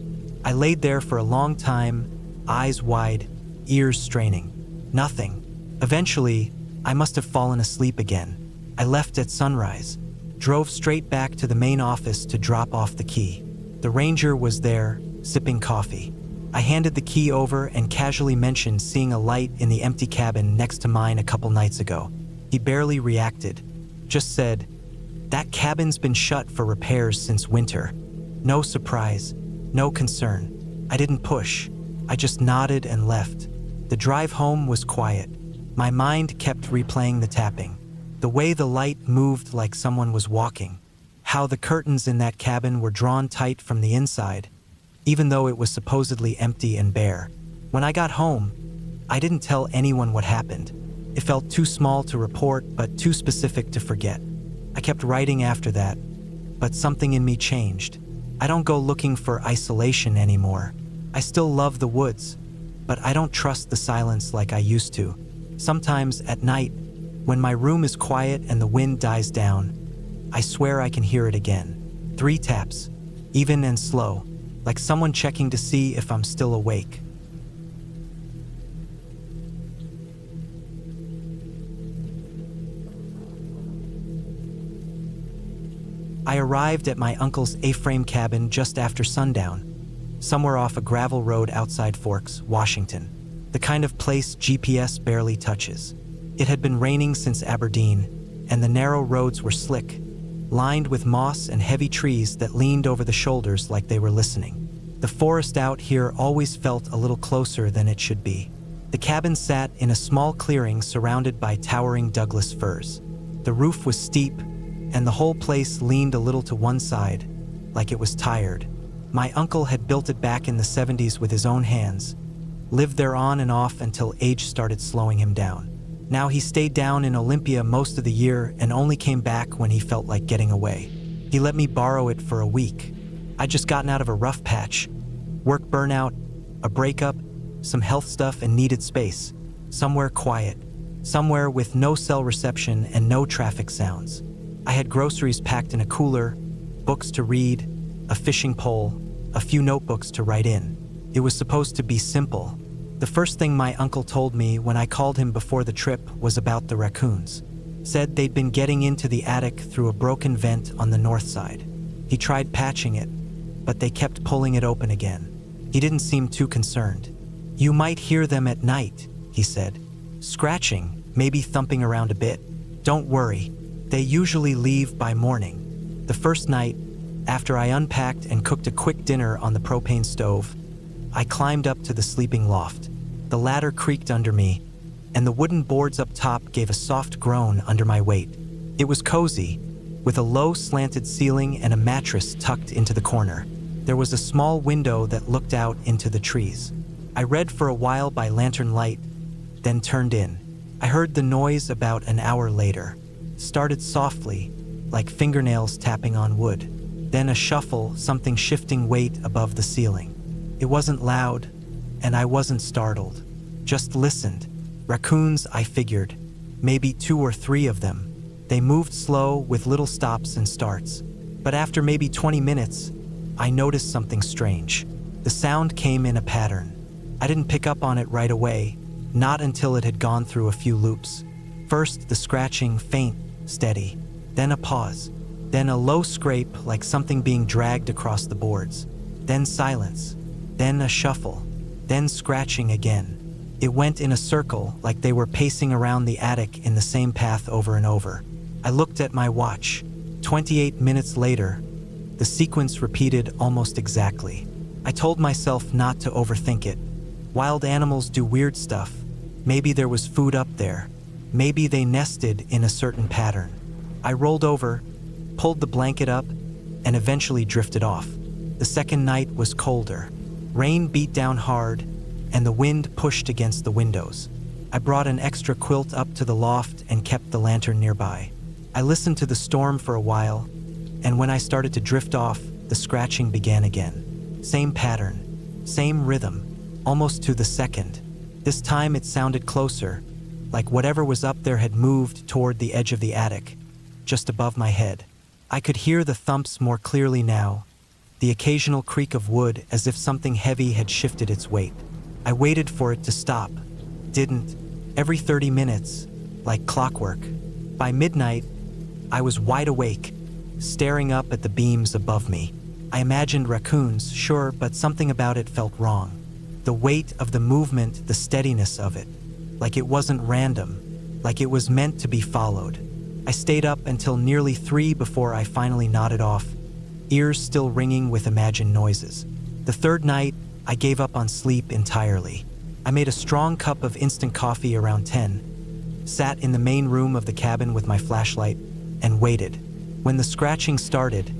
I laid there for a long time, eyes wide, ears straining. Nothing. Eventually, I must have fallen asleep again. I left at sunrise, drove straight back to the main office to drop off the key. The ranger was there, sipping coffee. I handed the key over and casually mentioned seeing a light in the empty cabin next to mine a couple nights ago. He barely reacted, just said, "That cabin's been shut for repairs since winter." No surprise, no concern. I didn't push. I just nodded and left. The drive home was quiet. My mind kept replaying the tapping. The way the light moved like someone was walking. How the curtains in that cabin were drawn tight from the inside, even though it was supposedly empty and bare. When I got home, I didn't tell anyone what happened. It felt too small to report, but too specific to forget. I kept writing after that, but something in me changed. I don't go looking for isolation anymore. I still love the woods, but I don't trust the silence like I used to. Sometimes at night, when my room is quiet and the wind dies down, I swear I can hear it again. 3 taps, even and slow, like someone checking to see if I'm still awake. I arrived at my uncle's A-frame cabin just after sundown, somewhere off a gravel road outside Forks, Washington, the kind of place GPS barely touches. It had been raining since Aberdeen, and the narrow roads were slick, lined with moss and heavy trees that leaned over the shoulders like they were listening. The forest out here always felt a little closer than it should be. The cabin sat in a small clearing surrounded by towering Douglas firs. The roof was steep, and the whole place leaned a little to one side, like it was tired. My uncle had built it back in the 70s with his own hands, lived there on and off until age started slowing him down. Now he stayed down in Olympia most of the year and only came back when he felt like getting away. He let me borrow it for a week. I'd just gotten out of a rough patch, work burnout, a breakup, some health stuff, and needed space. Somewhere quiet, somewhere with no cell reception and no traffic sounds. I had groceries packed in a cooler, books to read, a fishing pole, a few notebooks to write in. It was supposed to be simple. The first thing my uncle told me when I called him before the trip was about the raccoons. Said they'd been getting into the attic through a broken vent on the north side. He tried patching it, but they kept pulling it open again. He didn't seem too concerned. "You might hear them at night," he said. "Scratching, maybe thumping around a bit. Don't worry, they usually leave by morning." The first night, after I unpacked and cooked a quick dinner on the propane stove, I climbed up to the sleeping loft. The ladder creaked under me, and the wooden boards up top gave a soft groan under my weight. It was cozy, with a low slanted ceiling and a mattress tucked into the corner. There was a small window that looked out into the trees. I read for a while by lantern light, then turned in. I heard the noise about an hour later. Started softly, like fingernails tapping on wood. Then a shuffle, something shifting weight above the ceiling. It wasn't loud, and I wasn't startled. Just listened. Raccoons, I figured. Maybe 2 or 3 of them. They moved slow with little stops and starts. But after maybe 20 minutes, I noticed something strange. The sound came in a pattern. I didn't pick up on it right away, not until it had gone through a few loops. First, the scratching, faint, steady. Then a pause. Then a low scrape like something being dragged across the boards. Then silence. Then a shuffle. Then scratching again. It went in a circle like they were pacing around the attic in the same path over and over. I looked at my watch. 28 minutes later, the sequence repeated almost exactly. I told myself not to overthink it. Wild animals do weird stuff. Maybe there was food up there. Maybe they nested in a certain pattern. I rolled over, pulled the blanket up, and eventually drifted off. The second night was colder. Rain beat down hard, and the wind pushed against the windows. I brought an extra quilt up to the loft and kept the lantern nearby. I listened to the storm for a while, and when I started to drift off, the scratching began again. Same pattern, same rhythm, almost to the second. This time it sounded closer, like whatever was up there had moved toward the edge of the attic, just above my head. I could hear the thumps more clearly now, the occasional creak of wood as if something heavy had shifted its weight. I waited for it to stop. Didn't. Every 30 minutes, like clockwork. By midnight, I was wide awake, staring up at the beams above me. I imagined raccoons, sure, but something about it felt wrong. The weight of the movement, the steadiness of it. Like it wasn't random, like it was meant to be followed. I stayed up until nearly 3 before I finally nodded off, ears still ringing with imagined noises. The third night, I gave up on sleep entirely. I made a strong cup of instant coffee around 10, sat in the main room of the cabin with my flashlight, and waited. When the scratching started,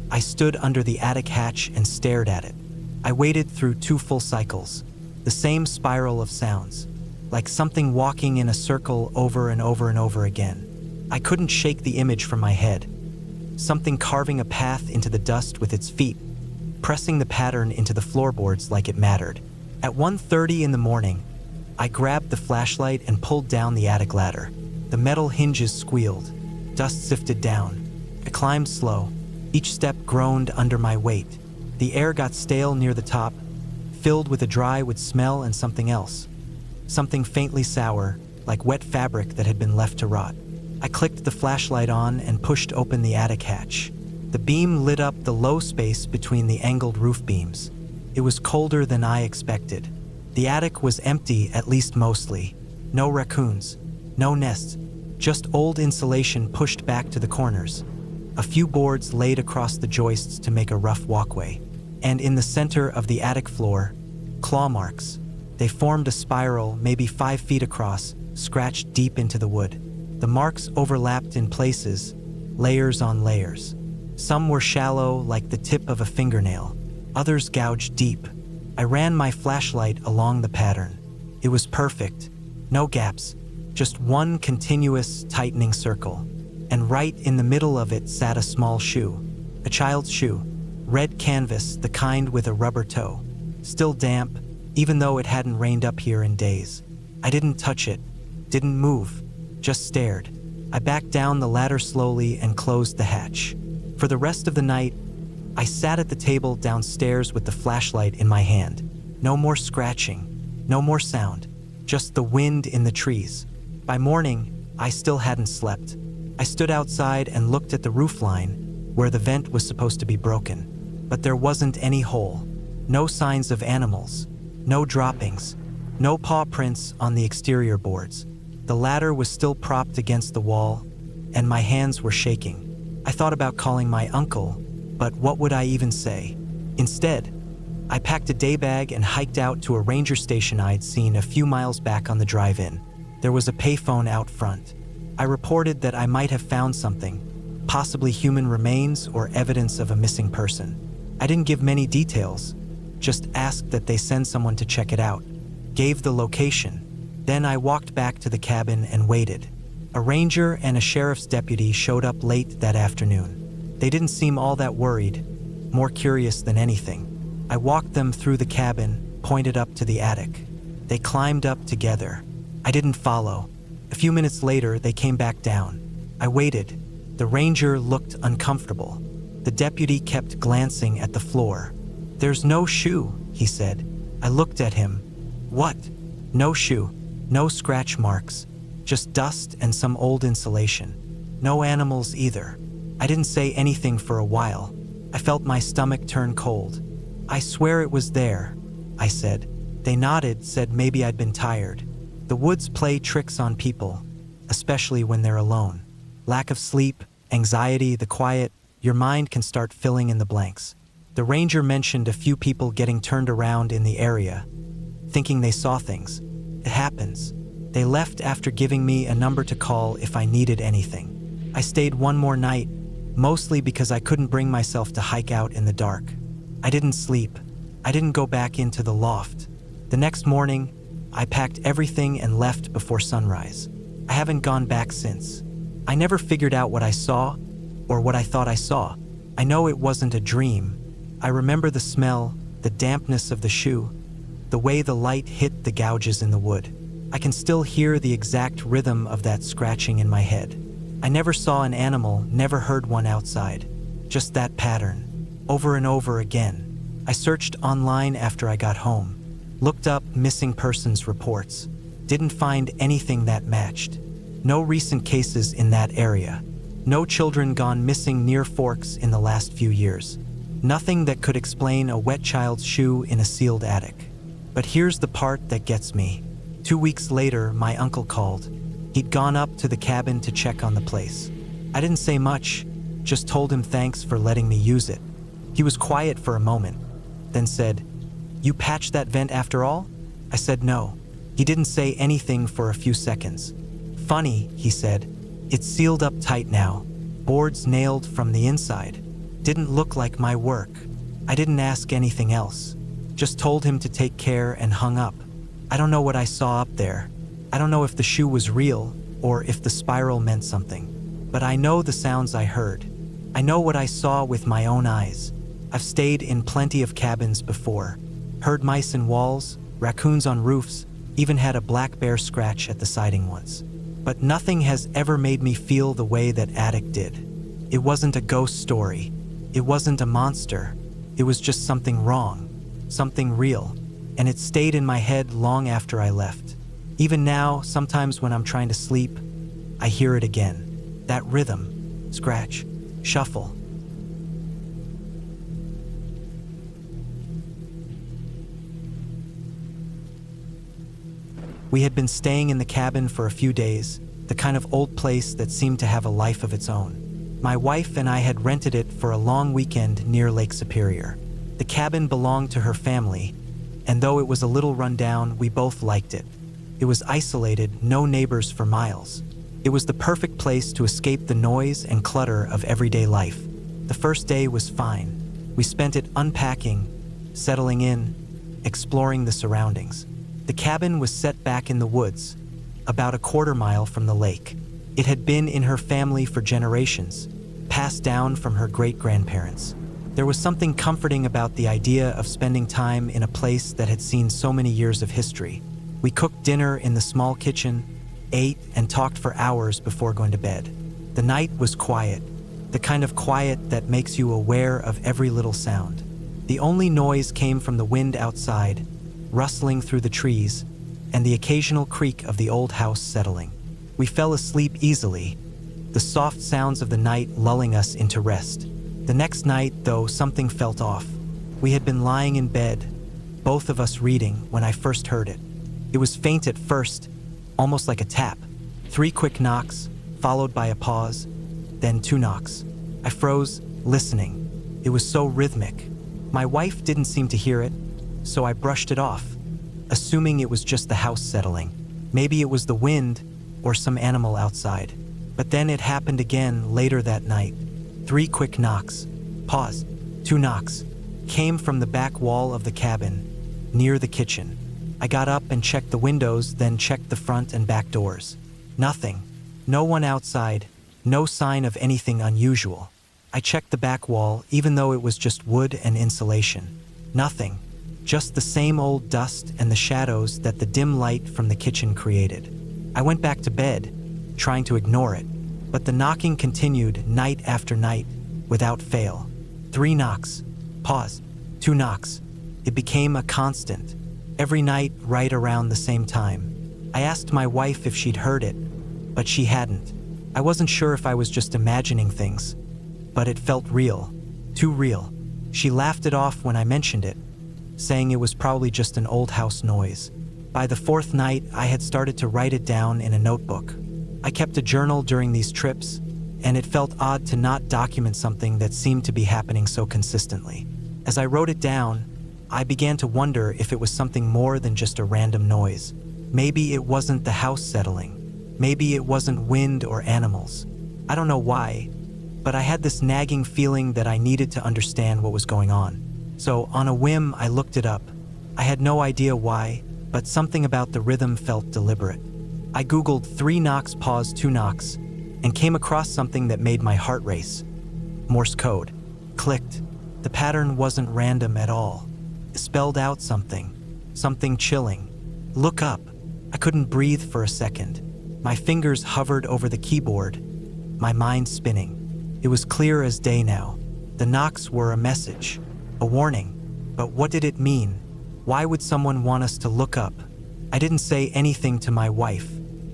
I stood under the attic hatch and stared at it. I waited through 2 full cycles, the same spiral of sounds, like something walking in a circle over and over and over again. I couldn't shake the image from my head. Something carving a path into the dust with its feet, pressing the pattern into the floorboards like it mattered. At 1:30 in the morning, I grabbed the flashlight and pulled down the attic ladder. The metal hinges squealed. Dust sifted down. I climbed slow. Each step groaned under my weight. The air got stale near the top, filled with a dry wood smell and something else. Something faintly sour, like wet fabric that had been left to rot. I clicked the flashlight on and pushed open the attic hatch. The beam lit up the low space between the angled roof beams. It was colder than I expected. The attic was empty, at least mostly. No raccoons, no nests, just old insulation pushed back to the corners. A few boards laid across the joists to make a rough walkway. And in the center of the attic floor, claw marks. They formed a spiral, maybe 5 feet across, scratched deep into the wood. The marks overlapped in places, layers on layers. Some were shallow, like the tip of a fingernail. Others gouged deep. I ran my flashlight along the pattern. It was perfect. No gaps. Just one continuous, tightening circle. And right in the middle of it sat a small shoe. A child's shoe. Red canvas, the kind with a rubber toe. Still damp, even though it hadn't rained up here in days. I didn't touch it. Didn't move. Just stared. I backed down the ladder slowly and closed the hatch. For the rest of the night, I sat at the table downstairs with the flashlight in my hand. No more scratching. No more sound. Just the wind in the trees. By morning, I still hadn't slept. I stood outside and looked at the roofline, where the vent was supposed to be broken. But there wasn't any hole. No signs of animals. No droppings. No paw prints on the exterior boards. The ladder was still propped against the wall, and my hands were shaking. I thought about calling my uncle, but what would I even say? Instead, I packed a day bag and hiked out to a ranger station I'd seen a few miles back on the drive-in. There was a payphone out front. I reported that I might have found something, possibly human remains or evidence of a missing person. I didn't give many details, just asked that they send someone to check it out. Gave the location. Then I walked back to the cabin and waited. A ranger and a sheriff's deputy showed up late that afternoon. They didn't seem all that worried, more curious than anything. I walked them through the cabin, pointed up to the attic. They climbed up together. I didn't follow. A few minutes later, they came back down. I waited. The ranger looked uncomfortable. The deputy kept glancing at the floor. "There's no shoe," he said. I looked at him. "What?" "No shoe. No scratch marks. Just dust and some old insulation. No animals either." I didn't say anything for a while. I felt my stomach turn cold. "I swear it was there," I said. They nodded, said maybe I'd been tired. The woods play tricks on people, especially when they're alone. Lack of sleep, anxiety, the quiet, your mind can start filling in the blanks. The ranger mentioned a few people getting turned around in the area, thinking they saw things. It happens. They left after giving me a number to call if I needed anything. I stayed one more night, mostly because I couldn't bring myself to hike out in the dark. I didn't sleep. I didn't go back into the loft. The next morning, I packed everything and left before sunrise. I haven't gone back since. I never figured out what I saw or what I thought I saw. I know it wasn't a dream. I remember the smell, the dampness of the shoe, the way the light hit the gouges in the wood. I can still hear the exact rhythm of that scratching in my head. I never saw an animal, never heard one outside. Just that pattern, over and over again. I searched online after I got home, looked up missing persons reports, didn't find anything that matched. No recent cases in that area. No children gone missing near Forks in the last few years. Nothing that could explain a wet child's shoe in a sealed attic. But here's the part that gets me. 2 weeks later, my uncle called. He'd gone up to the cabin to check on the place. I didn't say much, just told him thanks for letting me use it. He was quiet for a moment, then said, "You patched that vent after all?" I said no. He didn't say anything for a few seconds. "Funny," he said. "It's sealed up tight now. Boards nailed from the inside. Didn't look like my work." I didn't ask anything else. Just told him to take care and hung up. I don't know what I saw up there. I don't know if the shoe was real or if the spiral meant something. But I know the sounds I heard. I know what I saw with my own eyes. I've stayed in plenty of cabins before. Heard mice in walls, raccoons on roofs, even had a black bear scratch at the siding once. But nothing has ever made me feel the way that attic did. It wasn't a ghost story. It wasn't a monster. It was just something wrong, something real. And it stayed in my head long after I left. Even now, sometimes when I'm trying to sleep, I hear it again. That rhythm, scratch, shuffle. We had been staying in the cabin for a few days, the kind of old place that seemed to have a life of its own. My wife and I had rented it for a long weekend near Lake Superior. The cabin belonged to her family, and though it was a little run down, we both liked it. It was isolated, no neighbors for miles. It was the perfect place to escape the noise and clutter of everyday life. The first day was fine. We spent it unpacking, settling in, exploring the surroundings. The cabin was set back in the woods, about a quarter-mile from the lake. It had been in her family for generations, passed down from her great-grandparents. There was something comforting about the idea of spending time in a place that had seen so many years of history. We cooked dinner in the small kitchen, ate, and talked for hours before going to bed. The night was quiet, the kind of quiet that makes you aware of every little sound. The only noise came from the wind outside, rustling through the trees, and the occasional creak of the old house settling. We fell asleep easily, the soft sounds of the night lulling us into rest. The next night, though, something felt off. We had been lying in bed, both of us reading, when I first heard it. It was faint at first, almost like a tap. 3 quick knocks, followed by a pause, then 2 knocks. I froze, listening. It was so rhythmic. My wife didn't seem to hear it, so I brushed it off, assuming it was just the house settling. Maybe it was the wind or some animal outside. But then it happened again later that night. 3 quick knocks, pause, 2 knocks, came from the back wall of the cabin, near the kitchen. I got up and checked the windows, then checked the front and back doors. Nothing. No one outside. No sign of anything unusual. I checked the back wall, even though it was just wood and insulation. Nothing. Just the same old dust and the shadows that the dim light from the kitchen created. I went back to bed, trying to ignore it, but the knocking continued night after night, without fail. 3 knocks. Pause. 2 knocks. It became a constant. Every night, right around the same time. I asked my wife if she'd heard it, but she hadn't. I wasn't sure if I was just imagining things, but it felt real. Too real. She laughed it off when I mentioned it, saying it was probably just an old house noise. By the 4th night, I had started to write it down in a notebook. I kept a journal during these trips, and it felt odd to not document something that seemed to be happening so consistently. As I wrote it down, I began to wonder if it was something more than just a random noise. Maybe it wasn't the house settling. Maybe it wasn't wind or animals. I don't know why, but I had this nagging feeling that I needed to understand what was going on. So, on a whim, I looked it up. I had no idea why, but something about the rhythm felt deliberate. I Googled 3 knocks, pause, 2 knocks, and came across something that made my heart race. Morse code. Clicked. The pattern wasn't random at all. It spelled out something chilling. Look up. I couldn't breathe for a second. My fingers hovered over the keyboard, my mind spinning. It was clear as day now. The knocks were a message, a warning. But what did it mean? Why would someone want us to look up? I didn't say anything to my wife.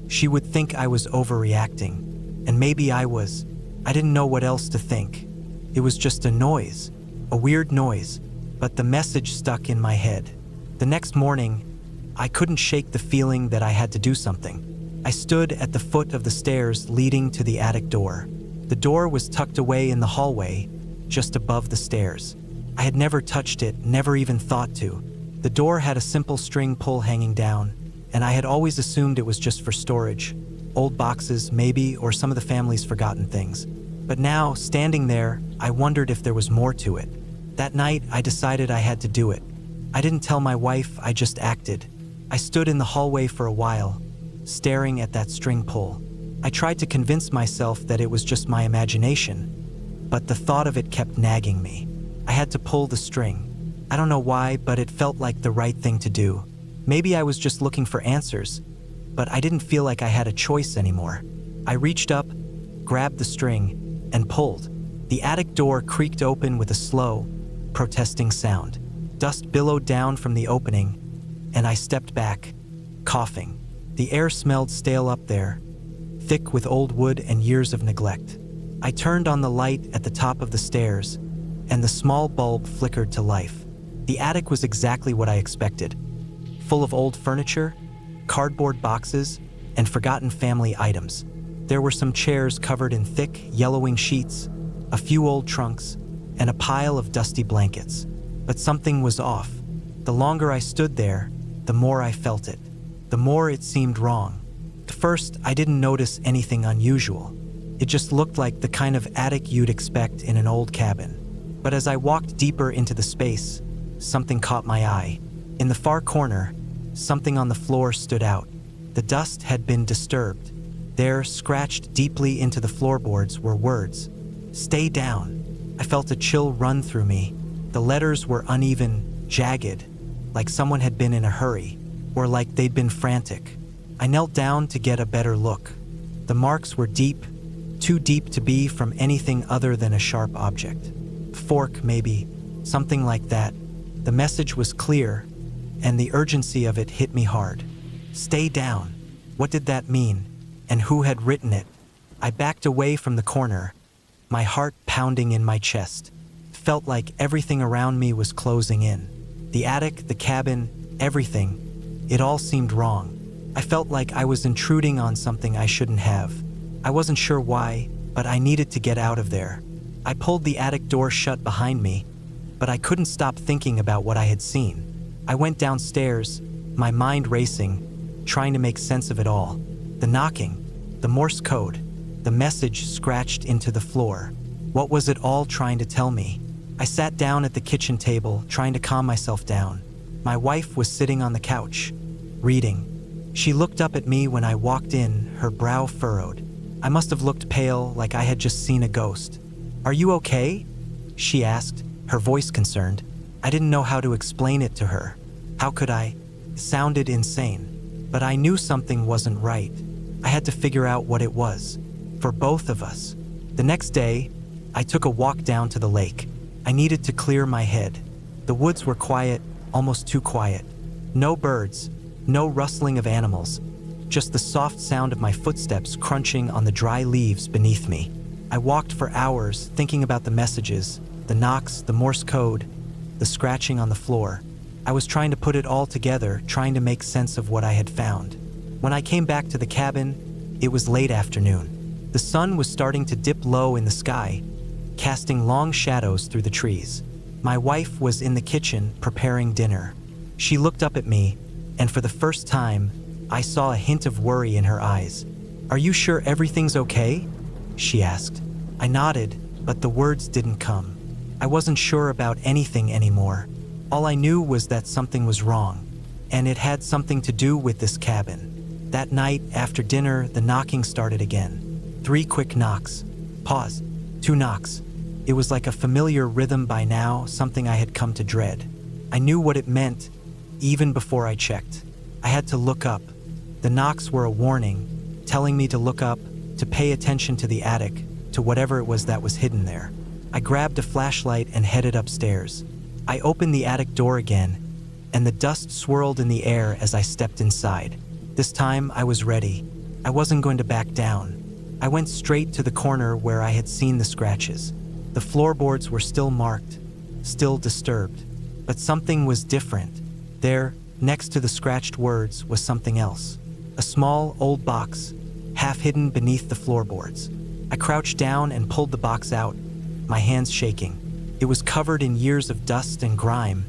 She would think I was overreacting. And maybe I was. I didn't know what else to think. It was just a noise, a weird noise, but the message stuck in my head. The next morning, I couldn't shake the feeling that I had to do something. I stood at the foot of the stairs leading to the attic door. The door was tucked away in the hallway, just above the stairs. I had never touched it, never even thought to. The door had a simple string pull hanging down, and I had always assumed it was just for storage. Old boxes, maybe, or some of the family's forgotten things. But now, standing there, I wondered if there was more to it. That night, I decided I had to do it. I didn't tell my wife, I just acted. I stood in the hallway for a while, staring at that string pull. I tried to convince myself that it was just my imagination, but the thought of it kept nagging me. I had to pull the string. I don't know why, but it felt like the right thing to do. Maybe I was just looking for answers, but I didn't feel like I had a choice anymore. I reached up, grabbed the string, and pulled. The attic door creaked open with a slow, protesting sound. Dust billowed down from the opening, and I stepped back, coughing. The air smelled stale up there, thick with old wood and years of neglect. I turned on the light at the top of the stairs, and the small bulb flickered to life. The attic was exactly what I expected. Full of old furniture, cardboard boxes, and forgotten family items. There were some chairs covered in thick, yellowing sheets, a few old trunks, and a pile of dusty blankets. But something was off. The longer I stood there, the more I felt it. The more it seemed wrong. At first, I didn't notice anything unusual. It just looked like the kind of attic you'd expect in an old cabin. But as I walked deeper into the space, something caught my eye. In the far corner, something on the floor stood out. The dust had been disturbed. There, scratched deeply into the floorboards, were words. "Stay down." I felt a chill run through me. The letters were uneven, jagged, like someone had been in a hurry, or like they'd been frantic. I knelt down to get a better look. The marks were deep, too deep to be from anything other than a sharp object. A fork, maybe, something like that. The message was clear, and the urgency of it hit me hard. Stay down. What did that mean? And who had written it? I backed away from the corner, my heart pounding in my chest. It felt like everything around me was closing in. The attic, the cabin, everything. It all seemed wrong. I felt like I was intruding on something I shouldn't have. I wasn't sure why, but I needed to get out of there. I pulled the attic door shut behind me, but I couldn't stop thinking about what I had seen. I went downstairs, my mind racing, trying to make sense of it all. The knocking, the Morse code, the message scratched into the floor. What was it all trying to tell me? I sat down at the kitchen table, trying to calm myself down. My wife was sitting on the couch, reading. She looked up at me when I walked in, her brow furrowed. I must have looked pale, like I had just seen a ghost. "Are you okay?" she asked, her voice concerned. I didn't know how to explain it to her. How could I? It sounded insane. But I knew something wasn't right. I had to figure out what it was. For both of us. The next day, I took a walk down to the lake. I needed to clear my head. The woods were quiet, almost too quiet. No birds, no rustling of animals, just the soft sound of my footsteps crunching on the dry leaves beneath me. I walked for hours, thinking about the messages, the knocks, the Morse code, the scratching on the floor. I was trying to put it all together, trying to make sense of what I had found. When I came back to the cabin, it was late afternoon. The sun was starting to dip low in the sky, casting long shadows through the trees. My wife was in the kitchen preparing dinner. She looked up at me, and for the first time, I saw a hint of worry in her eyes. "Are you sure everything's okay?" she asked. I nodded, but the words didn't come. I wasn't sure about anything anymore. All I knew was that something was wrong, and it had something to do with this cabin. That night, after dinner, the knocking started again. 3 quick knocks. Pause. 2 knocks. It was like a familiar rhythm by now, something I had come to dread. I knew what it meant, even before I checked. I had to look up. The knocks were a warning, telling me to look up, to pay attention to the attic, to whatever it was that was hidden there. I grabbed a flashlight and headed upstairs. I opened the attic door again, and the dust swirled in the air as I stepped inside. This time, I was ready. I wasn't going to back down. I went straight to the corner where I had seen the scratches. The floorboards were still marked, still disturbed, but something was different. There, next to the scratched words, was something else. A small, old box, half hidden beneath the floorboards. I crouched down and pulled the box out, my hands shaking. It was covered in years of dust and grime,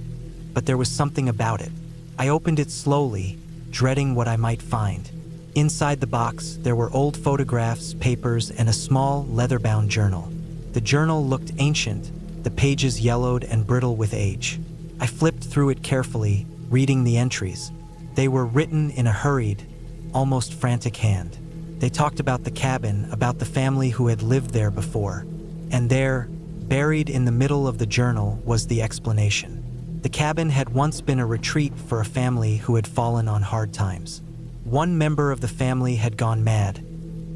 but there was something about it. I opened it slowly, dreading what I might find. Inside the box, there were old photographs, papers, and a small, leather-bound journal. The journal looked ancient, the pages yellowed and brittle with age. I flipped through it carefully, reading the entries. They were written in a hurried, almost frantic hand. They talked about the cabin, about the family who had lived there before. And there, buried in the middle of the journal, was the explanation. The cabin had once been a retreat for a family who had fallen on hard times. One member of the family had gone mad,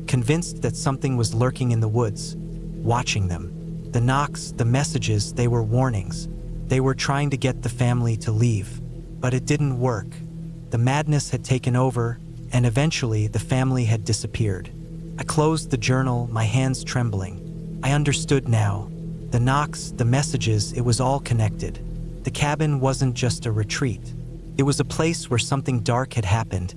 convinced that something was lurking in the woods, watching them. The knocks, the messages, they were warnings. They were trying to get the family to leave. But it didn't work. The madness had taken over, and eventually the family had disappeared. I closed the journal, my hands trembling. I understood now. The knocks, the messages, it was all connected. The cabin wasn't just a retreat. It was a place where something dark had happened,